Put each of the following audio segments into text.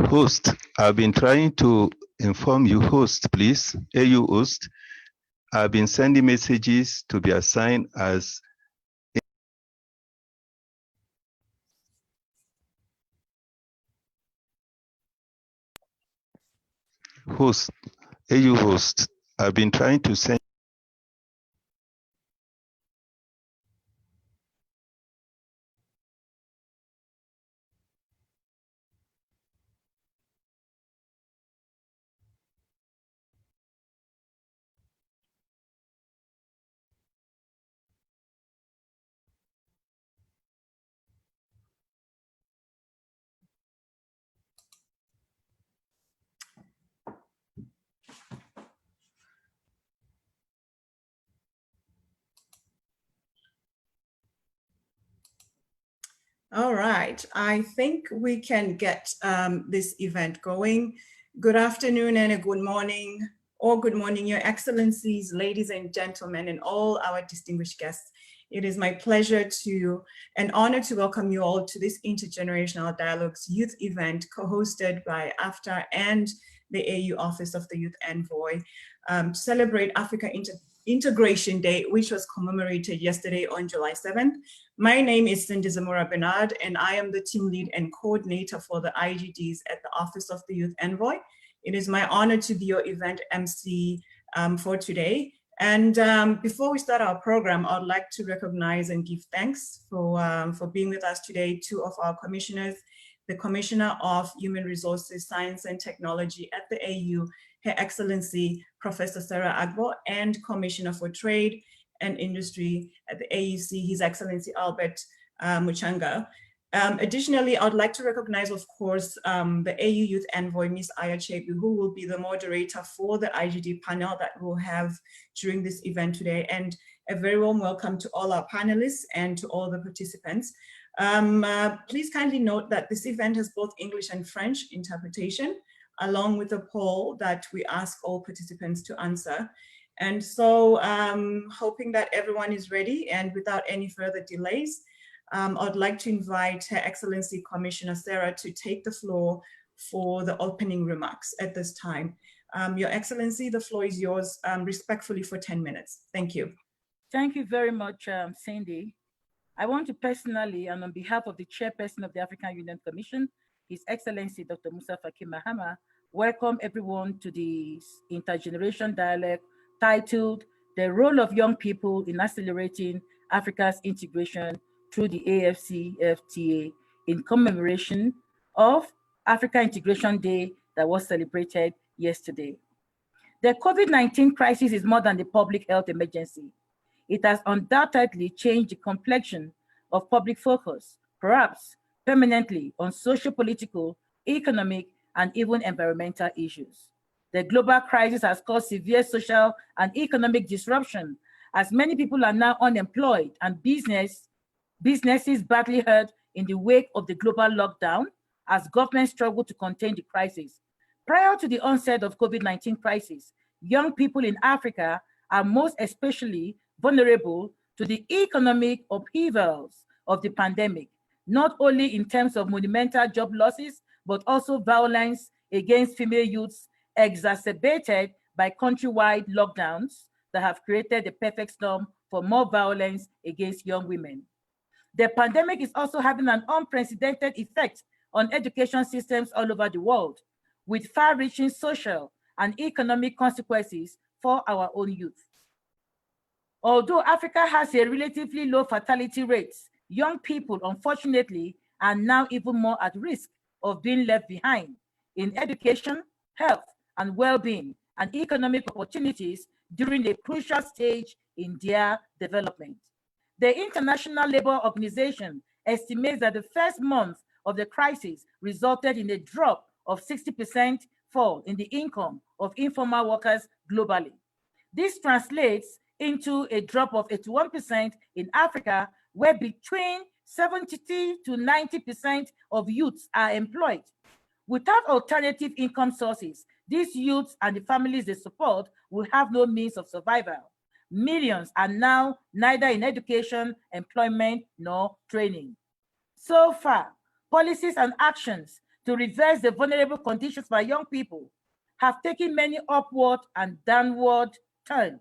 Host, I've been trying to inform you, host, please, AU host. I've been sending messages to be assigned as host, AU host. I've been trying to send All right, I think we can get this event going. Good afternoon and a good morning, or good morning, Your Excellencies, ladies and gentlemen, and all our distinguished guests. It is my pleasure and honor to welcome you all to this Intergenerational Dialogues Youth event co-hosted by AfCFTA and the AU Office of the Youth Envoy to celebrate Africa Integration Day, which was commemorated yesterday on July 7th. My name is Cindy Zamora Bernard, and I am the team lead and coordinator for the IGDs at the Office of the Youth Envoy. It is my honor to be your event MC for today. And before we start our program, I'd like to recognize and give thanks for being with us today, two of our commissioners, the Commissioner of Human Resources, Science and Technology at the AU, Her Excellency, Professor Sarah Agbo, and Commissioner for Trade and Industry at the AUC, His Excellency Albert Muchanga. Additionally, I'd like to recognize, of course, the AU Youth Envoy, Ms. Aya Chebu, who will be the moderator for the IGD panel that we'll have during this event today. And a very warm welcome to all our panelists and to all the participants. Please kindly note that this event has both English and French interpretation, along with a poll that we ask all participants to answer. And so hoping that everyone is ready, and without any further delays, I'd like to invite Her Excellency Commissioner Sarah to take the floor for the opening remarks at this time. Your Excellency, the floor is yours, respectfully for 10 minutes. Thank you. Thank you very much, Cindy. I want to personally, and on behalf of the Chairperson of the African Union Commission, His Excellency Dr. Musa Faki Mahama, welcome everyone to the intergeneration dialogue titled The Role of Young People in Accelerating Africa's Integration through the AfCFTA, in commemoration of Africa Integration Day that was celebrated yesterday. The COVID-19 crisis is more than the public health emergency. It has undoubtedly changed the complexion of public focus, perhaps permanently, on socio-political, economic, and even environmental issues. The global crisis has caused severe social and economic disruption, as many people are now unemployed and businesses badly hurt in the wake of the global lockdown as governments struggle to contain the crisis. Prior to the onset of COVID-19 crisis, young people in Africa are most especially vulnerable to the economic upheavals of the pandemic, not only in terms of monumental job losses, but also violence against female youths exacerbated by countrywide lockdowns that have created the perfect storm for more violence against young women. The pandemic is also having an unprecedented effect on education systems all over the world, with far-reaching social and economic consequences for our own youth. Although Africa has a relatively low fatality rate, young people, unfortunately, are now even more at risk of being left behind in education, health, and well-being, and economic opportunities during a crucial stage in their development. The International Labour Organization estimates that the first month of the crisis resulted in a drop of 60% fall in the income of informal workers globally. This translates into a drop of 81% in Africa, where between 70 to 90% of youths are employed. Without alternative income sources, these youths and the families they support will have no means of survival. Millions are now neither in education, employment, nor training. So far, policies and actions to reverse the vulnerable conditions for young people have taken many upward and downward turns,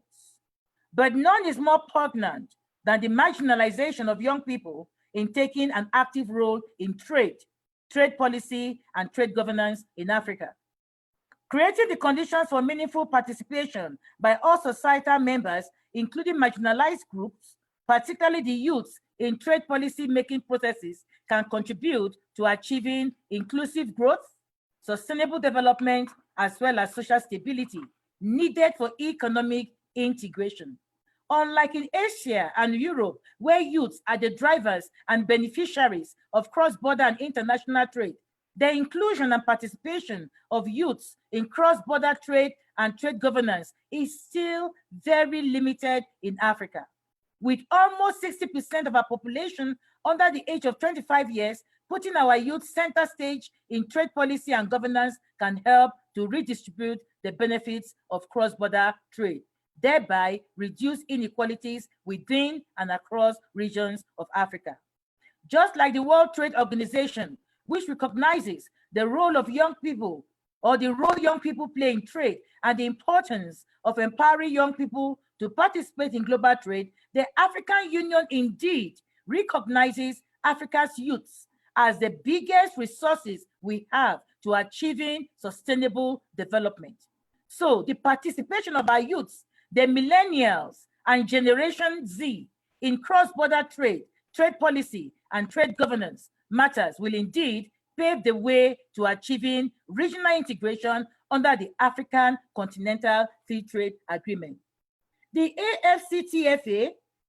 but none is more poignant than the marginalization of young people in taking an active role in trade policy, and trade governance in Africa. Creating the conditions for meaningful participation by all societal members, including marginalized groups, particularly the youth, in trade policy making processes can contribute to achieving inclusive growth, sustainable development, as well as social stability needed for economic integration. Unlike in Asia and Europe, where youths are the drivers and beneficiaries of cross-border and international trade, the inclusion and participation of youths in cross-border trade and trade governance is still very limited in Africa. With almost 60% of our population under the age of 25 years, putting our youth center stage in trade policy and governance can help to redistribute the benefits of cross-border trade, thereby reduce inequalities within and across regions of Africa. Just like the World Trade Organization, which recognizes the role of young people or the role young people play in trade and the importance of empowering young people to participate in global trade, the African Union indeed recognizes Africa's youths as the biggest resources we have to achieving sustainable development. So the participation of our youths, the millennials and Generation Z in cross-border trade, trade policy, and trade governance matters will indeed pave the way to achieving regional integration under the African Continental Free Trade Agreement. The AfCFTA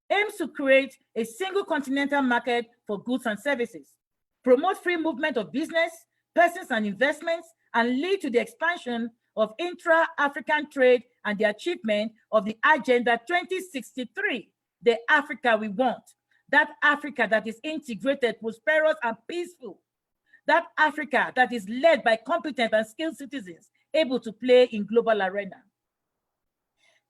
aims to create a single continental market for goods and services, promote free movement of business, persons and investments, and lead to the expansion of intra-African trade and the achievement of the Agenda 2063, the Africa we want, that Africa that is integrated, prosperous, and peaceful, that Africa that is led by competent and skilled citizens able to play in global arena.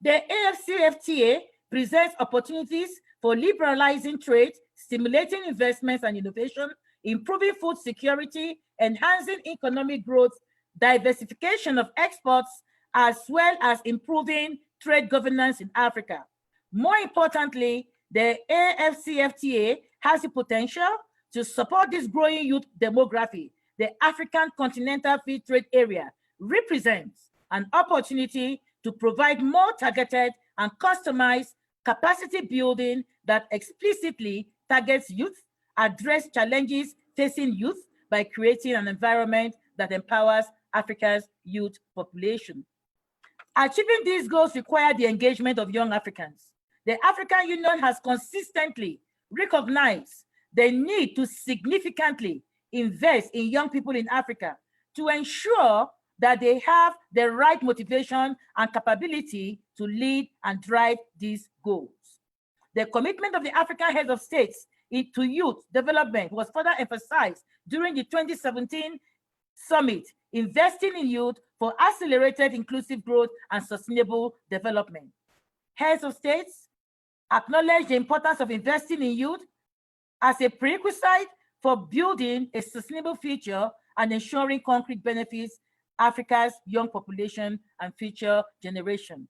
The AfCFTA presents opportunities for liberalizing trade, stimulating investments and innovation, improving food security, enhancing economic growth, diversification of exports, as well as improving trade governance in Africa. More importantly, the AfCFTA has the potential to support this growing youth demography. The African Continental Free Trade Area represents an opportunity to provide more targeted and customized capacity building that explicitly targets youth, address challenges facing youth by creating an environment that empowers Africa's youth population. Achieving these goals require the engagement of young Africans. The African Union has consistently recognized the need to significantly invest in young people in Africa to ensure that they have the right motivation and capability to lead and drive these goals. The commitment of the African heads of states to youth development was further emphasized during the 2017 summit, investing in youth for accelerated inclusive growth and sustainable development. Heads of states acknowledge the importance of investing in youth as a prerequisite for building a sustainable future and ensuring concrete benefits Africa's young population and future generation.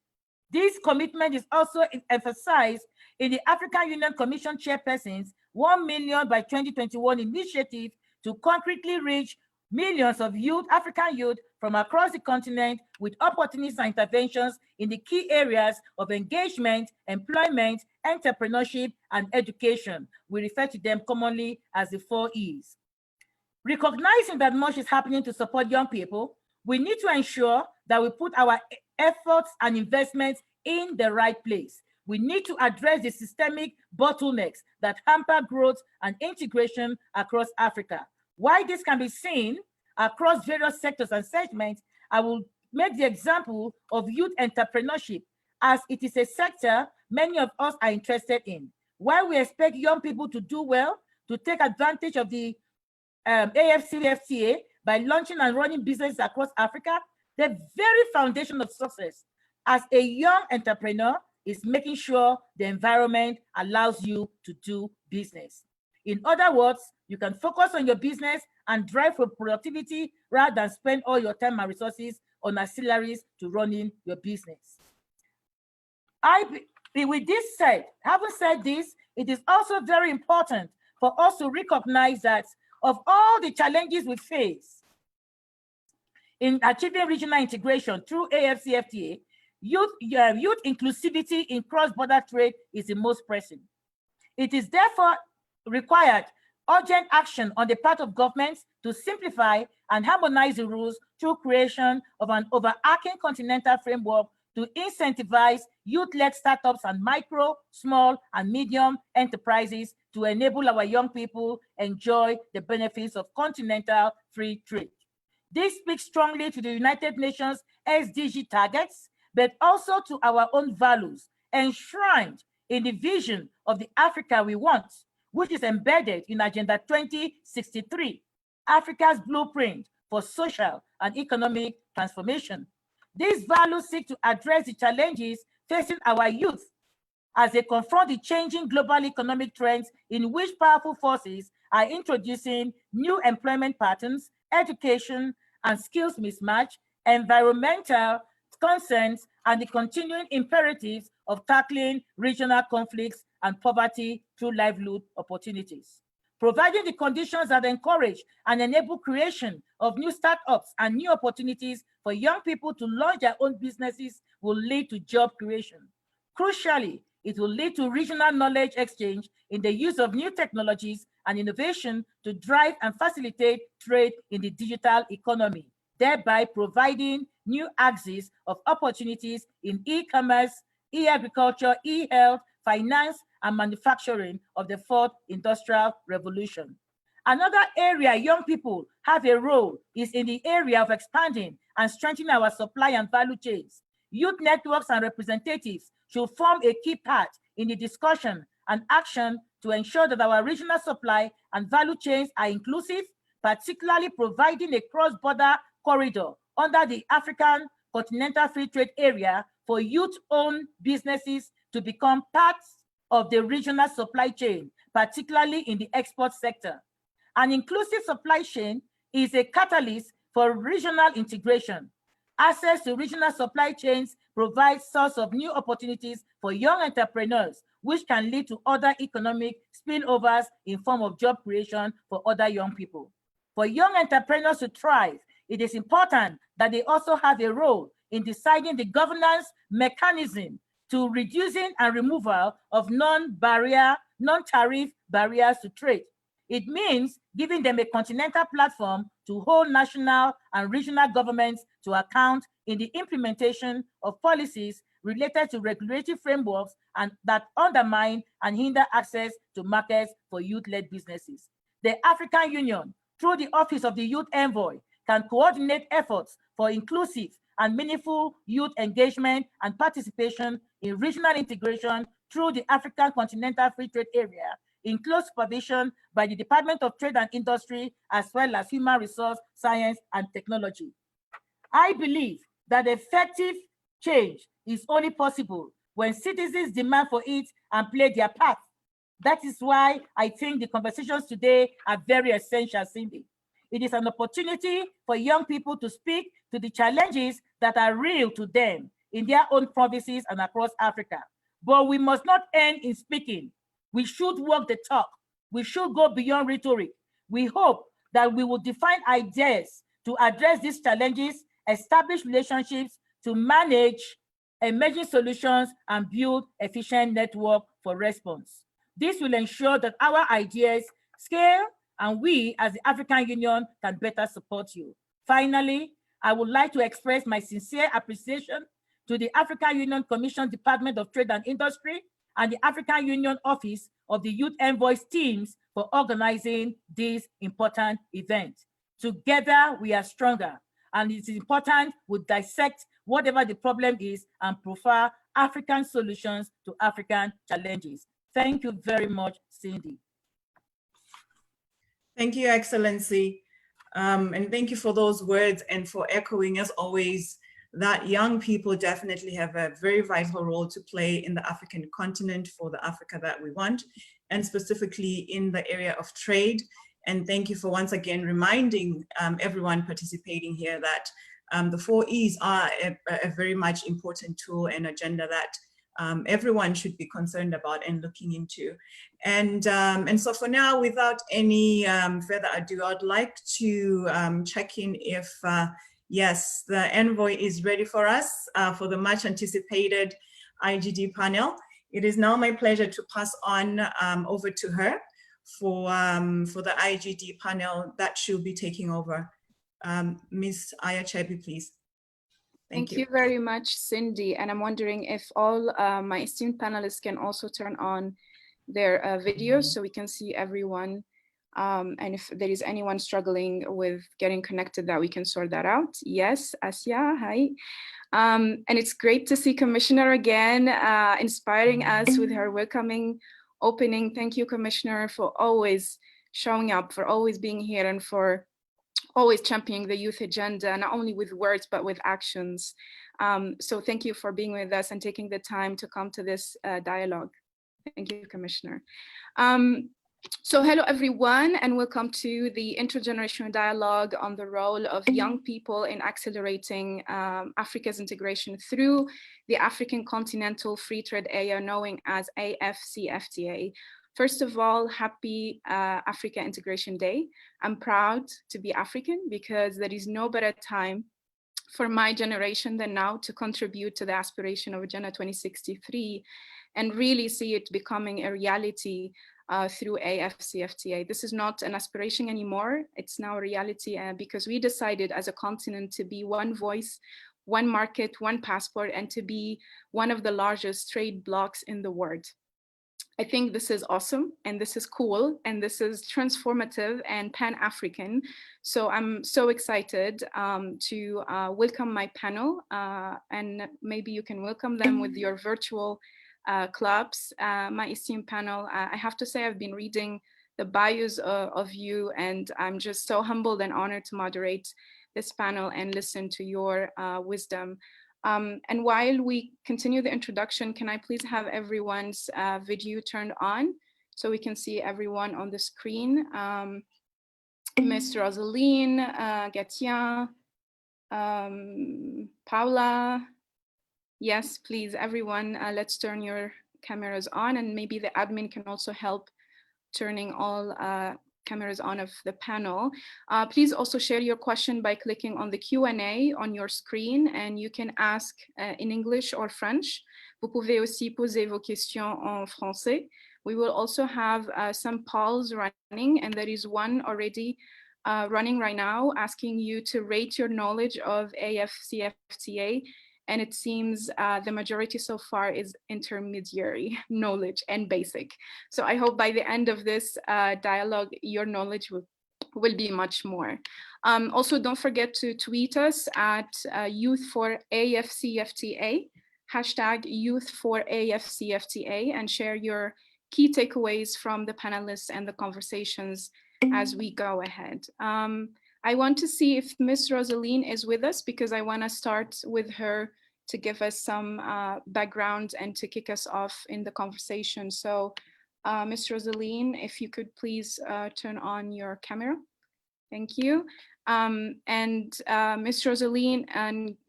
This commitment is also emphasized in the African Union Commission Chairperson's 1 million by 2021 initiative to concretely reach millions of youth, African youth from across the continent with opportunities and interventions in the key areas of engagement, employment, entrepreneurship, and education. We refer to them commonly as the 4 E's. Recognizing that much is happening to support young people, we need to ensure that we put our efforts and investments in the right place. We need to address the systemic bottlenecks that hamper growth and integration across Africa. Why this can be seen across various sectors and segments, I will make the example of youth entrepreneurship, as it is a sector many of us are interested in. While we expect young people to do well, to take advantage of the AfCFTA by launching and running businesses across Africa, the very foundation of success as a young entrepreneur is making sure the environment allows you to do business. In other words, you can focus on your business and drive for productivity rather than spend all your time and resources on auxiliaries to running your business. With this said, having said this, it is also very important for us to recognize that of all the challenges we face in achieving regional integration through AfCFTA, youth inclusivity in cross-border trade is the most pressing. It is therefore required urgent action on the part of governments to simplify and harmonize the rules through creation of an overarching continental framework to incentivize youth-led startups and micro, small, and medium enterprises to enable our young people enjoy the benefits of continental free trade. This speaks strongly to the United Nations SDG targets, but also to our own values, enshrined in the vision of the Africa we want, which is embedded in Agenda 2063, Africa's blueprint for social and economic transformation. These values seek to address the challenges facing our youth as they confront the changing global economic trends in which powerful forces are introducing new employment patterns, education and skills mismatch, environmental concerns, and the continuing imperatives of tackling regional conflicts and poverty through livelihood opportunities. Providing the conditions that encourage and enable creation of new startups and new opportunities for young people to launch their own businesses will lead to job creation. Crucially, it will lead to regional knowledge exchange in the use of new technologies and innovation to drive and facilitate trade in the digital economy, thereby providing new axes of opportunities in e-commerce, e-agriculture, e-health, finance, and manufacturing of the fourth industrial revolution. Another area young people have a role is in the area of expanding and strengthening our supply and value chains. Youth networks and representatives should form a key part in the discussion and action to ensure that our regional supply and value chains are inclusive, particularly providing a cross-border corridor under the African Continental Free Trade Area for youth-owned businesses to become parts of the regional supply chain, particularly in the export sector. An inclusive supply chain is a catalyst for regional integration. Access to regional supply chains provides source of new opportunities for young entrepreneurs, which can lead to other economic spillovers in form of job creation for other young people. For young entrepreneurs to thrive, it is important that they also have a role in deciding the governance mechanism to reducing and removal of non-tariff barriers to trade. It means giving them a continental platform to hold national and regional governments to account in the implementation of policies related to regulatory frameworks and that undermine and hinder access to markets for youth-led businesses. The African Union, through the Office of the Youth Envoy, can coordinate efforts for inclusive and meaningful youth engagement and participation in regional integration through the African Continental Free Trade Area, in close supervision by the Department of Trade and Industry, as well as Human Resource, Science, and Technology. I believe that effective change is only possible when citizens demand for it and play their part. That is why I think the conversations today are very essential, Cindy. It is an opportunity for young people to speak to the challenges that are real to them in their own provinces and across Africa. But we must not end in speaking. We should walk the talk. We should go beyond rhetoric. We hope that we will define ideas to address these challenges, establish relationships to manage emerging solutions, and build efficient network for response. This will ensure that our ideas scale and we as the African Union can better support you. Finally, I would like to express my sincere appreciation to the African Union Commission Department of Trade and Industry and the African Union Office of the Youth Envoys teams for organizing this important event. Together, we are stronger, and it is important we dissect whatever the problem is and prefer African solutions to African challenges. Thank you very much, Cindy. Thank you, Excellency. And thank you for those words and for echoing, as always, that young people definitely have a very vital role to play in the African continent for the Africa that we want. and specifically in the area of trade. And thank you for once again reminding everyone participating here that the 4 E's are a very much important tool and agenda that everyone should be concerned about and looking into. And so for now, without any further ado, I'd like to check in if, yes, the Envoy is ready for us for the much anticipated IGD panel. It is now my pleasure to pass on over to her for the IGD panel that she'll be taking over. Ms. AfCFTA, please. Thank you very much, Cindy. And I'm wondering if all my esteemed panelists can also turn on their videos so we can see everyone. And if there is anyone struggling with getting connected, that we can sort that out. Yes, Asya, hi. And it's great to see Commissioner again, inspiring us with her welcoming opening. Thank you, Commissioner, for always showing up, for always being here, and for always championing the youth agenda, not only with words, but with actions. So thank you for being with us and taking the time to come to this dialogue. Thank you, Commissioner. So hello, everyone, and welcome to the intergenerational dialogue on the role of young people in accelerating Africa's integration through the African Continental Free Trade Area, known as AfCFTA. First of all, happy Africa Integration Day. I'm proud to be African because there is no better time for my generation than now to contribute to the aspiration of Agenda 2063 and really see it becoming a reality through AfCFTA. This is not an aspiration anymore. It's now a reality because we decided as a continent to be one voice, one market, one passport, and to be one of the largest trade blocs in the world. I think this is awesome, and this is cool, and this is transformative and Pan-African. So I'm so excited to welcome my panel, and maybe you can welcome them with your virtual claps. My esteemed panel, I have to say I've been reading the bios of you, and I'm just so humbled and honored to moderate this panel and listen to your wisdom. And while we continue the introduction, can I please have everyone's video turned on so we can see everyone on the screen? Ms. Rosaline, Gatien, Paula. Yes, please, everyone, let's turn your cameras on, and maybe the admin can also help turning all cameras on of the panel. Please also share your question by clicking on the Q&A on your screen, and you can ask in English or French. Vous pouvez aussi poser vos questions en français. We will also have some polls running, and there is one already running right now asking you to rate your knowledge of AfCFTA. And it seems the majority so far is intermediary knowledge and basic. So I hope by the end of this dialogue, your knowledge will be much more. Also, don't forget to tweet us at Youth4AfCFTA, hashtag Youth4AfCFTA, and share your key takeaways from the panelists and the conversations as we go ahead. I want to see if Ms. Rosaline is with us because I want to start with her to give us some background and to kick us off in the conversation. So Ms. Rosaline, if you could please turn on your camera. Thank you. And Ms. Rosaline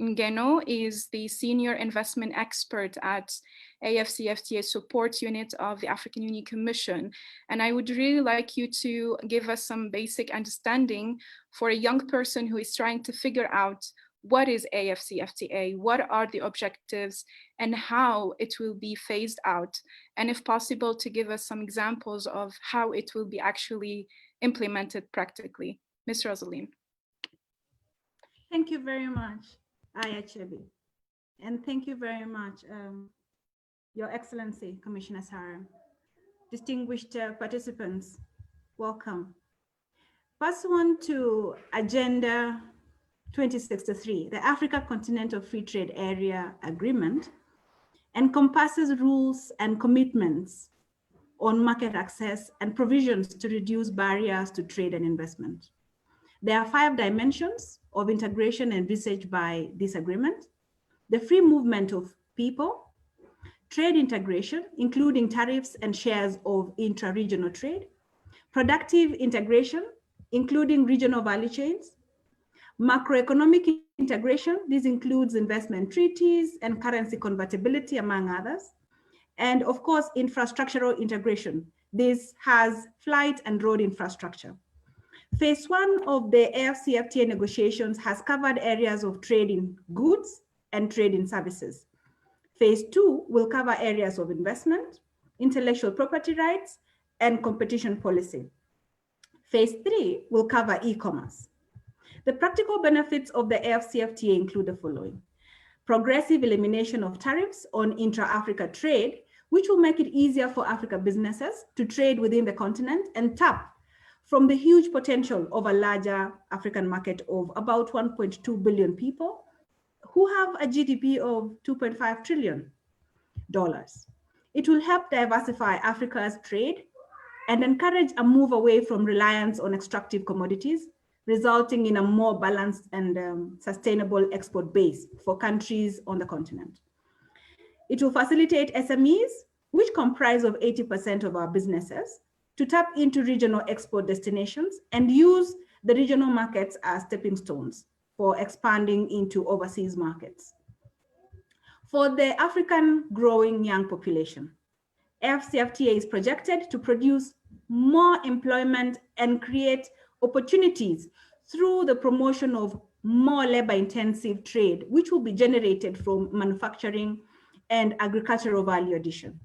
Ngeno is the Senior Investment Expert at AfCFTA Support Unit of the African Union Commission. And I would really like you to give us some basic understanding for a young person who is trying to figure out what is AfCFTA, what are the objectives, and how it will be phased out. And if possible, to give us some examples of how it will be actually implemented practically. Ms. Rosaline. Thank you very much, AfCFTA. And thank you very much, Your Excellency, Commissioner Sarah. Distinguished participants, welcome. Pass on to Agenda 2063, the Africa Continental Free Trade Area Agreement encompasses rules and commitments on market access and provisions to reduce barriers to trade and investment. There are 5 dimensions of integration envisaged by this agreement: the free movement of people, trade integration, including tariffs and shares of intra-regional trade, productive integration, including regional value chains, macroeconomic integration, this includes investment treaties and currency convertibility, among others, and of course, infrastructural integration. This has flight and road infrastructure. Phase 1 of the AfCFTA negotiations has covered areas of trade in goods and trade in services. Phase 2 will cover areas of investment, intellectual property rights, and competition policy. Phase 3 will cover e-commerce. The practical benefits of the AfCFTA include the following: progressive elimination of tariffs on intra-Africa trade, which will make it easier for Africa businesses to trade within the continent and tap from the huge potential of a larger African market of about 1.2 billion people who have a GDP of $2.5 trillion. It will help diversify Africa's trade and encourage a move away from reliance on extractive commodities, resulting in a more balanced and sustainable export base for countries on the continent. It will facilitate SMEs, which comprise of 80% of our businesses, to tap into regional export destinations and use the regional markets as stepping stones for expanding into overseas markets. For the African growing young population, AfCFTA is projected to produce more employment and create opportunities through the promotion of more labor-intensive trade, which will be generated from manufacturing and agricultural value addition.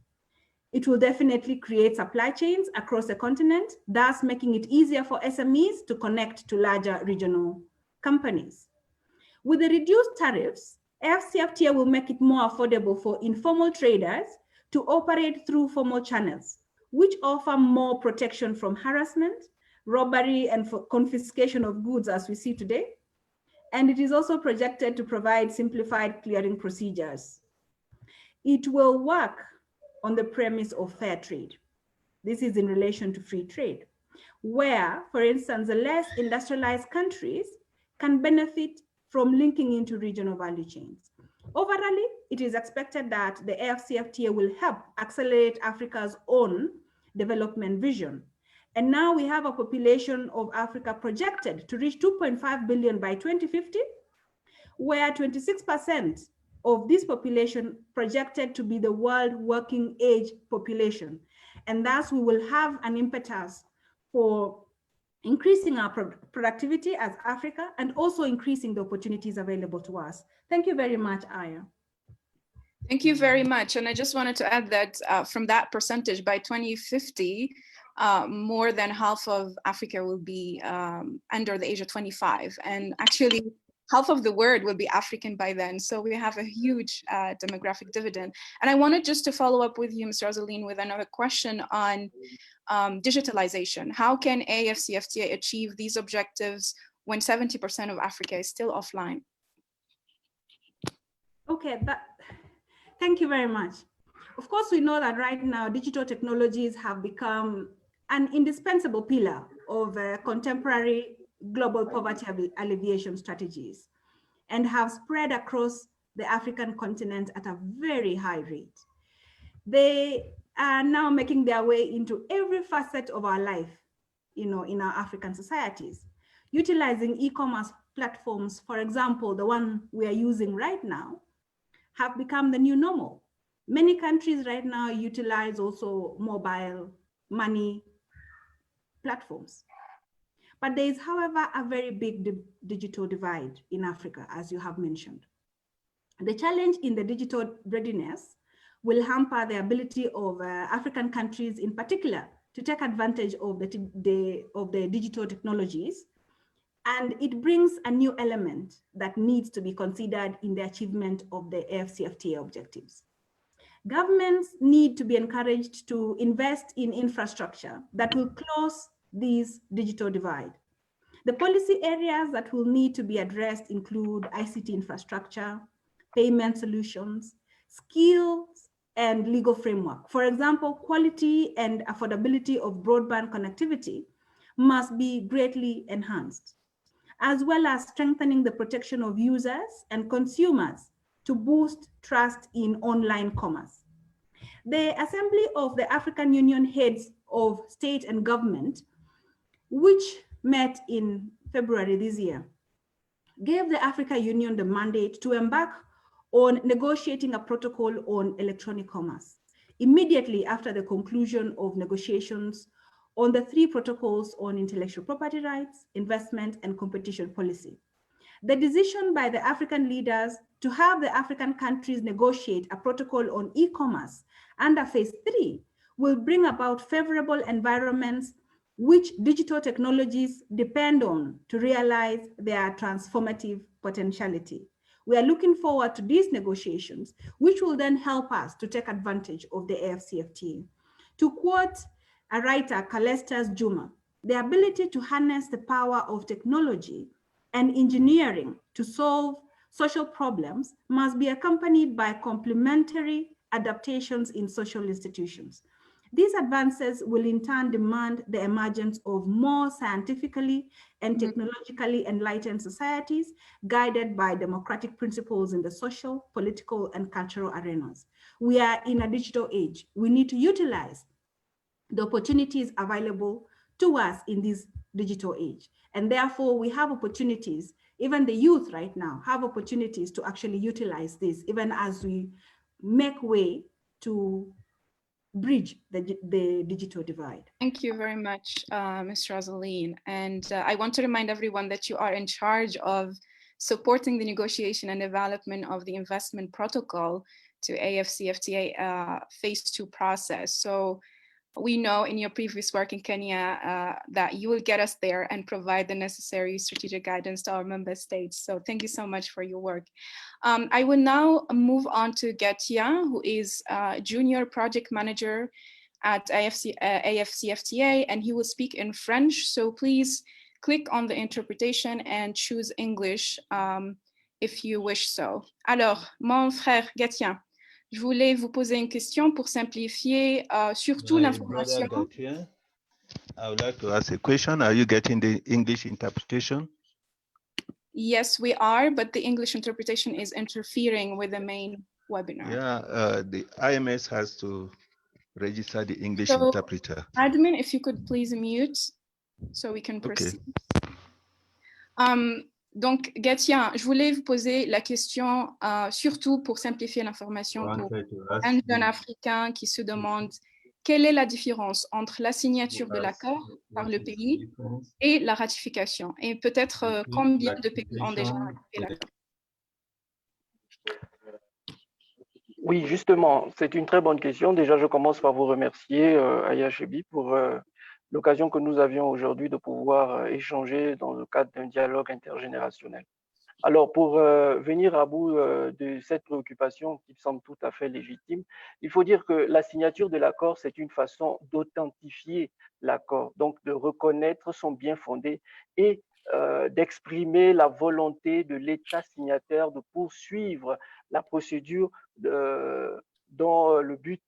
It will definitely create supply chains across the continent, thus making it easier for SMEs to connect to larger regional companies. With the reduced tariffs, AfCFTA will make it more affordable for informal traders to operate through formal channels, which offer more protection from harassment, robbery, and for confiscation of goods as we see today. And it is also projected to provide simplified clearing procedures. It will work on the premise of fair trade. This is in relation to free trade, where, for instance, the less industrialized countries can benefit from linking into regional value chains. Overall, it is expected that the AfCFTA will help accelerate Africa's own development vision. And now we have a population of Africa projected to reach 2.5 billion by 2050, where 26% of this population projected to be the world working age population. And thus we will have an impetus for increasing our productivity as Africa and also increasing the opportunities available to us. Thank you very much, Aya. Thank you very much. And I just wanted to add that from that percentage, by 2050, more than half of Africa will be under the age of 25. And actually, half of the world will be African by then. So we have a huge demographic dividend. And I wanted just to follow up with you, Ms. Rosaline, with another question on digitalization. How can AfCFTA achieve these objectives when 70% of Africa is still offline? Okay, thank you very much. Of course, we know that right now digital technologies have become an indispensable pillar of contemporary global poverty alleviation strategies and have spread across the African continent at a very high rate. They are now making their way into every facet of our life, in our African societies. Utilizing e-commerce platforms, for example, the one we are using right now, have become the new normal. Many countries right now utilize also mobile money platforms. But there is, however, a very big digital divide in Africa, as you have mentioned. The challenge in the digital readiness will hamper the ability of African countries in particular to take advantage of the digital technologies. And it brings a new element that needs to be considered in the achievement of the AfCFTA objectives. Governments need to be encouraged to invest in infrastructure that will close this digital divide. The policy areas that will need to be addressed include ICT infrastructure, payment solutions, skills, and legal framework. For example, quality and affordability of broadband connectivity must be greatly enhanced, as well as strengthening the protection of users and consumers to boost trust in online commerce. The Assembly of the African Union Heads of State and Government, which met in February this year, gave the African Union the mandate to embark on negotiating a protocol on electronic commerce immediately after the conclusion of negotiations on the 3 protocols on intellectual property rights, investment, and competition policy. The decision by the African leaders to have the African countries negotiate a protocol on e-commerce under phase 3 will bring about favorable environments which digital technologies depend on to realize their transformative potentiality. We are looking forward to these negotiations, which will then help us to take advantage of the AfCFTA. To quote a writer, Calestas Juma, the ability to harness the power of technology and engineering to solve social problems must be accompanied by complementary adaptations in social institutions. These advances will in turn demand the emergence of more scientifically and technologically enlightened societies guided by democratic principles in the social, political, and cultural arenas. We are in a digital age. We need to utilize the opportunities available to us in this digital age. And therefore, we have opportunities, even the youth right now have opportunities to actually utilize this, even as we make way to bridge the digital divide. Thank you very much, Ms. Rosaline. And I want to remind everyone that you are in charge of supporting the negotiation and development of the investment protocol to AfCFTA phase 2 process. So we know in your previous work in Kenya that you will get us there and provide the necessary strategic guidance to our member states. So thank you so much for your work. I will now move on to Gatia, who is Junior Project Manager at AfCFTA, and he will speak in French. So please click on the interpretation and choose English if you wish so. Alors, mon frère Gatien, je voulais vous poser une question pour simplifier surtout l'information. I would like to ask a question. Are you getting the English interpretation? Yes, we are, but the English interpretation is interfering with the main webinar. Yeah, the IMS has to register the English interpreter. Admin, if you could please mute so we can proceed. Okay. Donc, Gatien, je voulais vous poser la question, surtout pour simplifier l'information pour un jeune Africain qui se demande quelle est la différence entre la signature de l'accord par le pays et la ratification, et peut-être combien de pays ont déjà ratifié l'accord. Oui, justement, c'est une très bonne question. Déjà, je commence par vous remercier, Aya Chebi, pour l'occasion que nous avions aujourd'hui de pouvoir échanger dans le cadre d'un dialogue intergénérationnel. Alors, pour venir à bout de cette préoccupation qui me semble tout à fait légitime, il faut dire que la signature de l'accord, c'est une façon d'authentifier l'accord, donc de reconnaître son bien fondé et d'exprimer la volonté de l'État signataire de poursuivre la procédure dont le but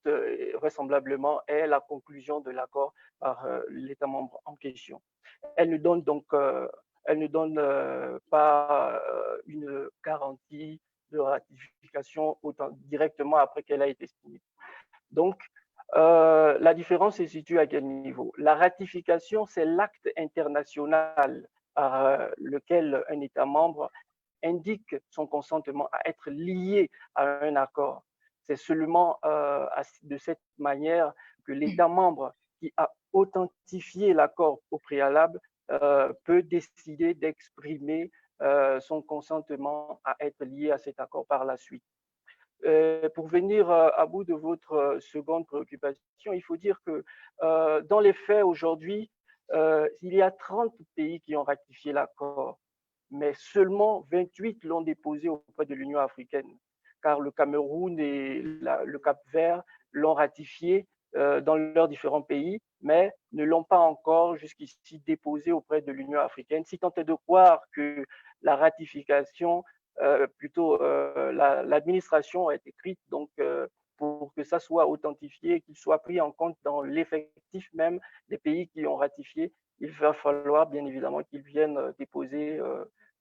vraisemblablement est la conclusion de l'accord par l'État membre en question. Elle ne donne donc pas une garantie de ratification directement après qu'elle a été signée. Donc, la différence se situe à quel niveau? La ratification, c'est l'acte international par lequel un État membre indique son consentement à être lié à un accord. C'est seulement de cette manière que l'État membre qui a authentifié l'accord au préalable peut décider d'exprimer son consentement à être lié à cet accord par la suite. Pour venir à bout de votre seconde préoccupation, il faut dire que dans les faits aujourd'hui, il y a 30 pays qui ont ratifié l'accord, mais seulement 28 l'ont déposé auprès de l'Union africaine, car le Cameroun et le Cap-Vert l'ont ratifié dans leurs différents pays, mais ne l'ont pas encore jusqu'ici déposé auprès de l'Union africaine, si tant est de croire que la ratification, l'administration est écrite donc, pour que ça soit authentifié, qu'il soit pris en compte dans l'effectif même des pays qui ont ratifié. Il va falloir bien évidemment qu'ils viennent déposer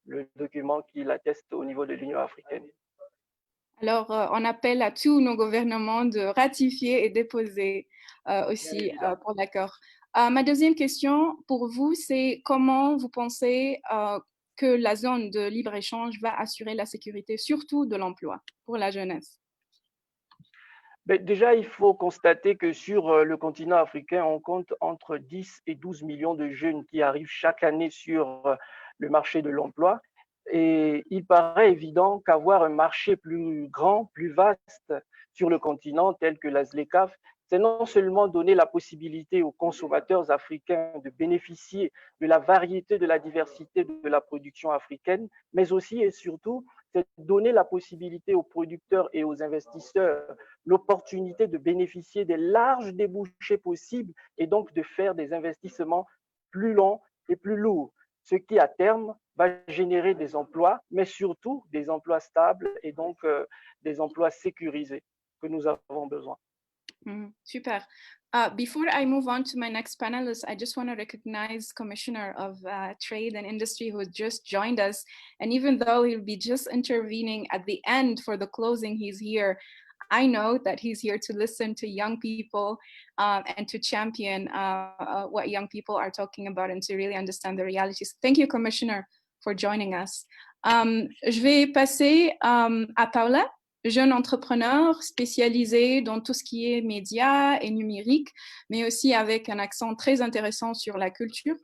le document qui l'atteste au niveau de l'Union africaine. Alors, on appelle à tous nos gouvernements de ratifier et déposer aussi pour l'accord. Ma deuxième question pour vous, c'est comment vous pensez que la zone de libre-échange va assurer la sécurité, surtout de l'emploi pour la jeunesse? Ben, déjà, il faut constater que sur le continent africain, on compte entre 10 et 12 millions de jeunes qui arrivent chaque année sur le marché de l'emploi. Et il paraît évident qu'avoir un marché plus grand, plus vaste sur le continent, tel que la ZLECAf, c'est non seulement donner la possibilité aux consommateurs africains de bénéficier de la variété, de la diversité de la production africaine, mais aussi et surtout, c'est donner la possibilité aux producteurs et aux investisseurs l'opportunité de bénéficier des larges débouchés possibles et donc de faire des investissements plus longs et plus lourds, ce qui à terme va générer des emplois, mais surtout des emplois stables et donc des emplois sécurisés que nous avons besoin. Super. Before I move on to my next panelist, I just want to recognize Commissioner of Trade and Industry who just joined us. And even though he'll be just intervening at the end for the closing, he's here. I know that he's here to listen to young people and to champion what young people are talking about and to really understand the realities. Thank you, Commissioner, for joining us. Je vais passer à Paula, jeune entrepreneur spécialisée dans tout ce qui est médias et numérique, mais aussi avec un accent très intéressant sur la culture.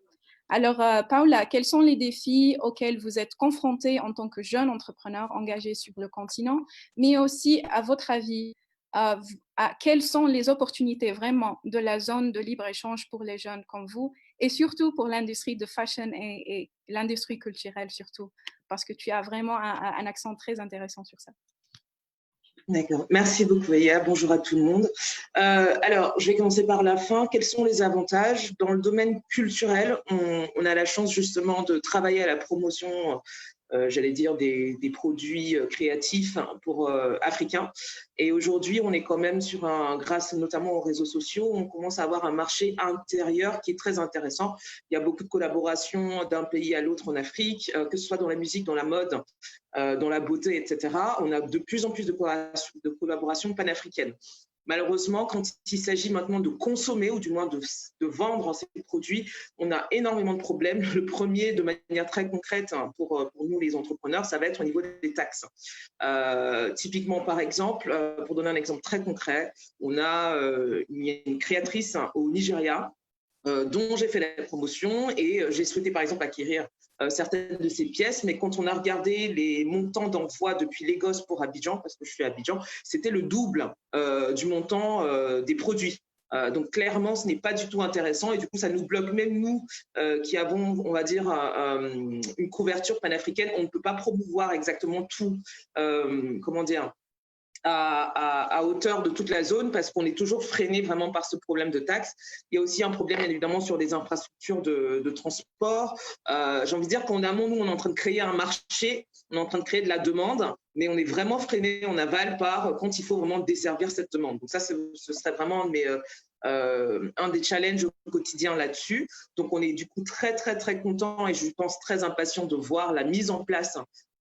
Alors, Paula, quels sont les défis auxquels vous êtes confrontée en tant que jeune entrepreneur engagé sur le continent, mais aussi, à votre avis, quelles sont les opportunités vraiment de la zone de libre-échange pour les jeunes comme vous, et surtout pour l'industrie de fashion et l'industrie culturelle surtout, parce que tu as vraiment un accent très intéressant sur ça. D'accord, merci beaucoup Aya, bonjour à tout le monde. Alors, je vais commencer par la fin. Quels sont les avantages? Dans le domaine culturel, on a la chance justement de travailler à la promotion, j'allais dire, des produits créatifs pour africains. Et aujourd'hui, on est quand même sur grâce notamment aux réseaux sociaux, on commence à avoir un marché intérieur qui est très intéressant. Il y a beaucoup de collaborations d'un pays à l'autre en Afrique, que ce soit dans la musique, dans la mode, dans la beauté, etc. On a de plus en plus de collaborations panafricaines. Malheureusement, quand il s'agit maintenant de consommer ou du moins de vendre ces produits, on a énormément de problèmes. Le premier, de manière très concrète pour nous les entrepreneurs, ça va être au niveau des taxes. Typiquement, par exemple, pour donner un exemple très concret, on a une créatrice au Nigeria dont j'ai fait la promotion et j'ai souhaité par exemple acquérir certaines de ces pièces, mais quand on a regardé les montants d'envoi depuis Lagos pour Abidjan, parce que je suis à Abidjan, c'était le double du montant des produits. Donc clairement, ce n'est pas du tout intéressant et du coup, ça nous bloque, même nous qui avons, on va dire, une couverture panafricaine, on ne peut pas promouvoir exactement tout, comment dire, à hauteur de toute la zone parce qu'on est toujours freiné vraiment par ce problème de taxes. Il y a aussi un problème évidemment sur les infrastructures de transport. J'ai envie de dire qu'en amont, nous, on est en train de créer un marché, on est en train de créer de la demande, mais on est vraiment freiné en aval par quand il faut vraiment desservir cette demande. Donc ça, ce serait vraiment un des challenges au quotidien là-dessus. Donc on est du coup très, très, très content et je pense très impatient de voir la mise en place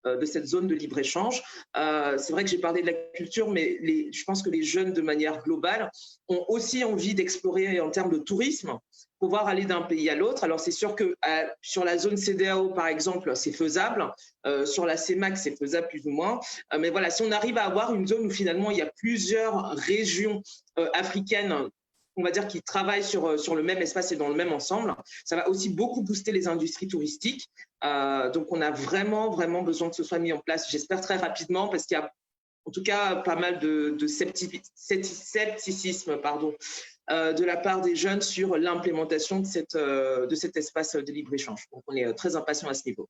de cette zone de libre-échange. C'est vrai que j'ai parlé de la culture, mais je pense que les jeunes, de manière globale, ont aussi envie d'explorer en termes de tourisme, pouvoir aller d'un pays à l'autre. Alors, c'est sûr que sur la zone CEDEAO, par exemple, c'est faisable. Sur la CEMAC, c'est faisable plus ou moins. Mais voilà, si on arrive à avoir une zone où finalement, il y a plusieurs régions africaines, on va dire, qui travaillent sur le même espace et dans le même ensemble, ça va aussi beaucoup booster les industries touristiques. Donc, on a vraiment, vraiment besoin que ce soit mis en place, j'espère très rapidement, parce qu'il y a en tout cas pas mal de scepticisme de la part des jeunes sur l'implémentation de cet espace de libre-échange. Donc, on est très impatients à ce niveau.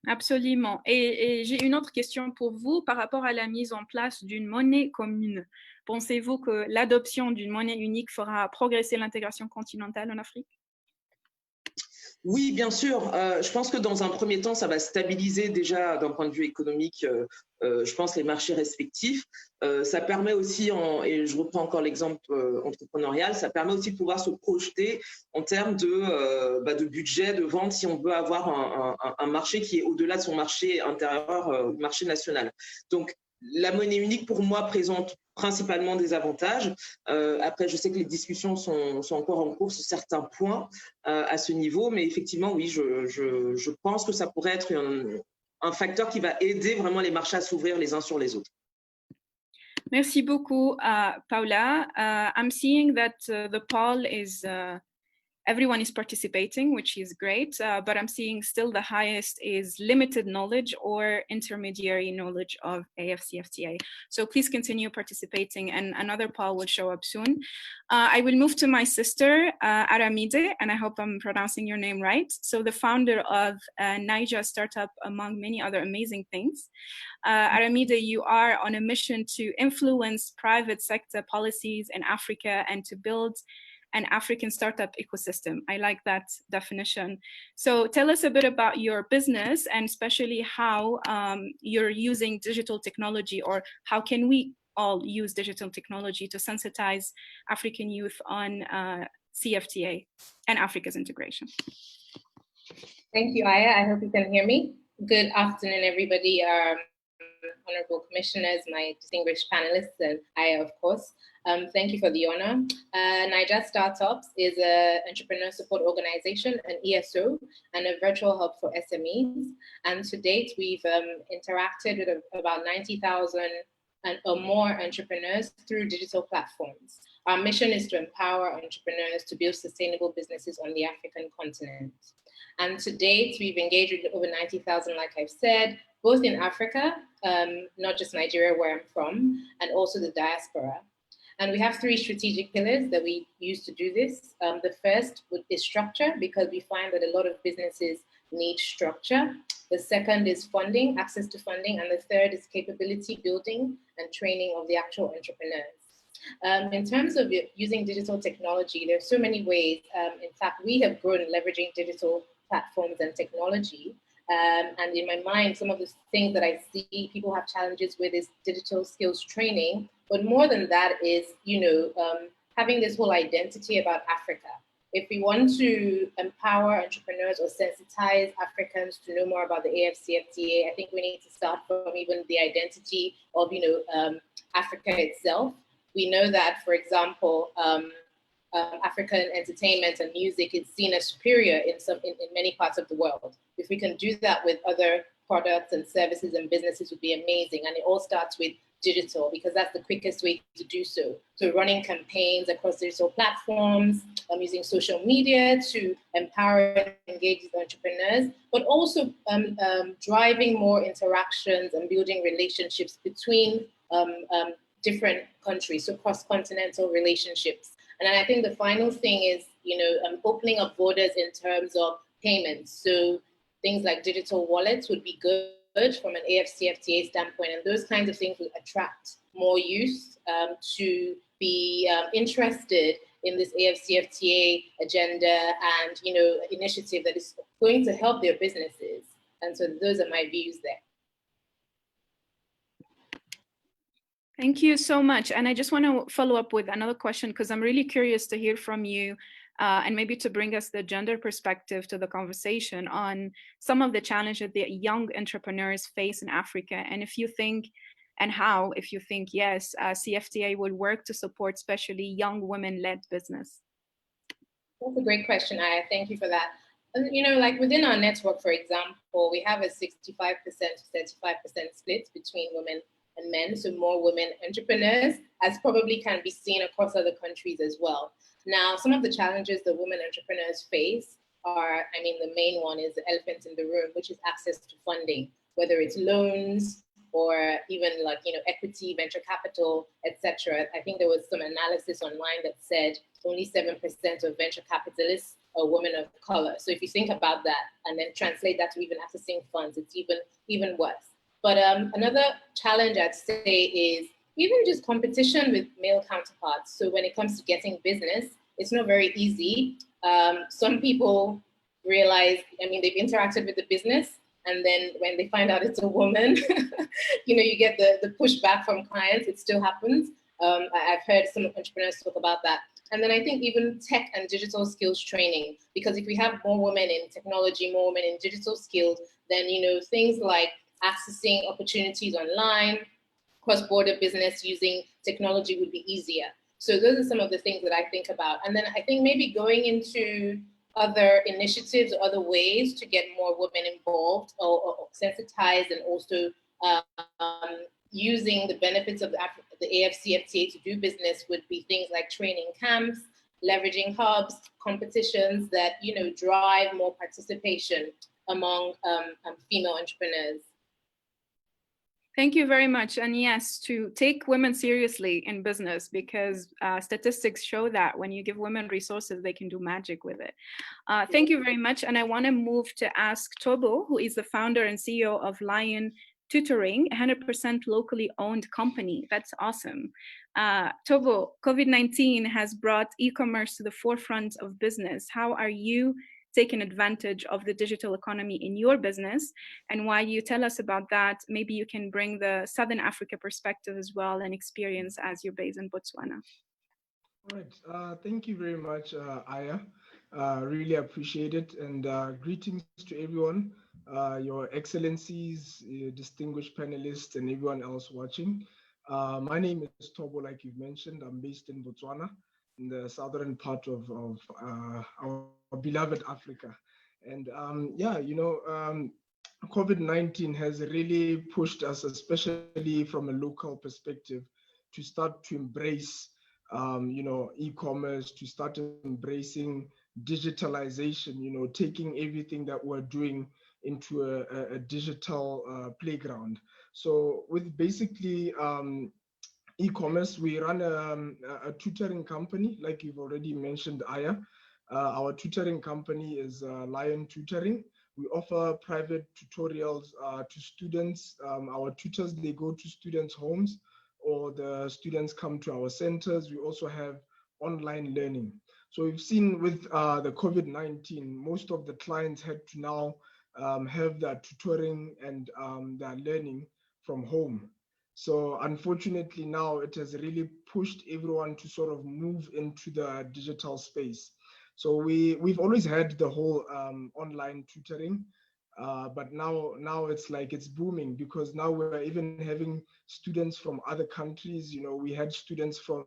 Absolument. Et j'ai une autre question pour vous par rapport à la mise en place d'une monnaie commune. Pensez-vous que l'adoption d'une monnaie unique fera progresser l'intégration continentale en Afrique? Oui, bien sûr. Je pense que dans un premier temps, ça va stabiliser déjà d'un point de vue économique, je pense, les marchés respectifs. Ça permet aussi, et je reprends encore l'exemple entrepreneurial, ça permet aussi de pouvoir se projeter en termes de budget, de vente, si on veut avoir un marché qui est au-delà de son marché intérieur, marché national. Donc, la monnaie unique, pour moi, présente principalement des avantages. Après, je sais que les discussions sont encore en cours sur certains points à ce niveau, mais effectivement, oui, je pense que ça pourrait être un facteur qui va aider vraiment les marchés à s'ouvrir les uns sur les autres. Merci beaucoup, Paula. I'm seeing that the poll is everyone is participating, which is great, but I'm seeing still the highest is limited knowledge or intermediary knowledge of AfCFTA. So please continue participating, and another poll will show up soon. I will move to my sister, Aramide, and I hope I'm pronouncing your name right. So the founder of Niger Startup, among many other amazing things. Aramide, you are on a mission to influence private sector policies in Africa and to build an African startup ecosystem. I like that definition. So tell us a bit about your business and especially how you're using digital technology, or how can we all use digital technology to sensitize African youth on CFTA and Africa's integration. Thank you, Aya. I hope you can hear me. Good afternoon, everybody. Honorable commissioners, my distinguished panelists, and Aya, of course. Thank you for the honor. Niger Startups is an entrepreneur support organization, an ESO, and a virtual hub for SMEs. And to date, we've interacted with about 90,000 or more entrepreneurs through digital platforms. Our mission is to empower entrepreneurs to build sustainable businesses on the African continent. And to date, we've engaged with over 90,000, like I've said, both in Africa, not just Nigeria, where I'm from, and also the diaspora. And we have 3 strategic pillars that we use to do this. The first is structure, because we find that a lot of businesses need structure. The second is funding, access to funding. And the third is capability building and training of the actual entrepreneurs. In terms of using digital technology, there's so many ways. In fact, we have grown leveraging digital platforms and technology. And in my mind, some of the things that I see people have challenges with is digital skills training. But more than that is, having this whole identity about Africa. If we want to empower entrepreneurs or sensitize Africans to know more about the AfCFTA, I think we need to start from even the identity of, Africa itself. We know that, for example, African entertainment and music is seen as superior in many parts of the world. If we can do that with other products and services and businesses, would be amazing. And it all starts with digital, because that's the quickest way to do so. So running campaigns across digital platforms, using social media to empower and engage with entrepreneurs, but also driving more interactions and building relationships between different countries, so cross-continental relationships. And I think the final thing is, opening up borders in terms of payments. So things like digital wallets would be good from an AfCFTA standpoint, and those kinds of things will attract more youth to be interested in this AfCFTA agenda and initiative that is going to help their businesses. And so those are my views there. Thank you so much. And I just want to follow up with another question, because I'm really curious to hear from you and maybe to bring us the gender perspective to the conversation on some of the challenges that young entrepreneurs face in Africa. And if you think, and how, if you think, yes, CFTA will work to support especially young women-led business. That's a great question, Aya. Thank you for that. Like within our network, for example, we have a 65% to 35% split between women and men, so more women entrepreneurs, as probably can be seen across other countries as well. Now, some of the challenges that women entrepreneurs face are, the main one is the elephant in the room, which is access to funding, whether it's loans or even equity, venture capital, etc. I think there was some analysis online that said only 7% of venture capitalists are women of color. So if you think about that and then translate that to even accessing funds, it's even worse. But another challenge I'd say is even just competition with male counterparts. So when it comes to getting business, it's not very easy. Some people realize, they've interacted with the business, and then when they find out it's a woman, you get the pushback from clients. It still happens. I've heard some entrepreneurs talk about that. And then I think even tech and digital skills training, because if we have more women in technology, more women in digital skills, then, things like accessing opportunities online, cross-border business using technology would be easier. So those are some of the things that I think about. And then I think maybe going into other initiatives or other ways to get more women involved or sensitized, and also using the benefits of the AfCFTA to do business would be things like training camps, leveraging hubs, competitions that, you know, drive more participation among female entrepreneurs. Thank you very much. And yes, to take women seriously in business, because statistics show that when you give women resources, they can do magic with it. Thank you very much. And I want to move to ask Tobo, who is the founder and CEO of Lion Tutoring, a 100% locally owned company. That's awesome. Tobo, COVID-19 has brought e-commerce to the forefront of business. How are you taking advantage of the digital economy in your business? And while you tell us about that, maybe you can bring the Southern Africa perspective as well and experience as you're based in Botswana. All right, thank you very much, Aya. Really appreciate it. And greetings to everyone, your excellencies, distinguished panelists, and everyone else watching. My name is Tobo, like you've mentioned. I'm based in Botswana, in the southern part of our beloved Africa. And yeah, you know, COVID-19 has really pushed us, especially from a local perspective, to start to embrace you know, e-commerce, to start embracing digitalization, you know, taking everything that we're doing into a digital playground. So with basically e-commerce, we run a tutoring company, like you've already mentioned, Aya. Our tutoring company is Lion Tutoring. We offer private tutorials to students. Our tutors, they go to students' homes, or the students come to our centers. We also have online learning. So we've seen with the COVID-19, most of the clients had to now have that tutoring and their learning from home. So unfortunately now it has really pushed everyone to sort of move into the digital space. So we've always had the whole online tutoring, but now it's like it's booming, because now we're even having students from other countries. You know, we had students from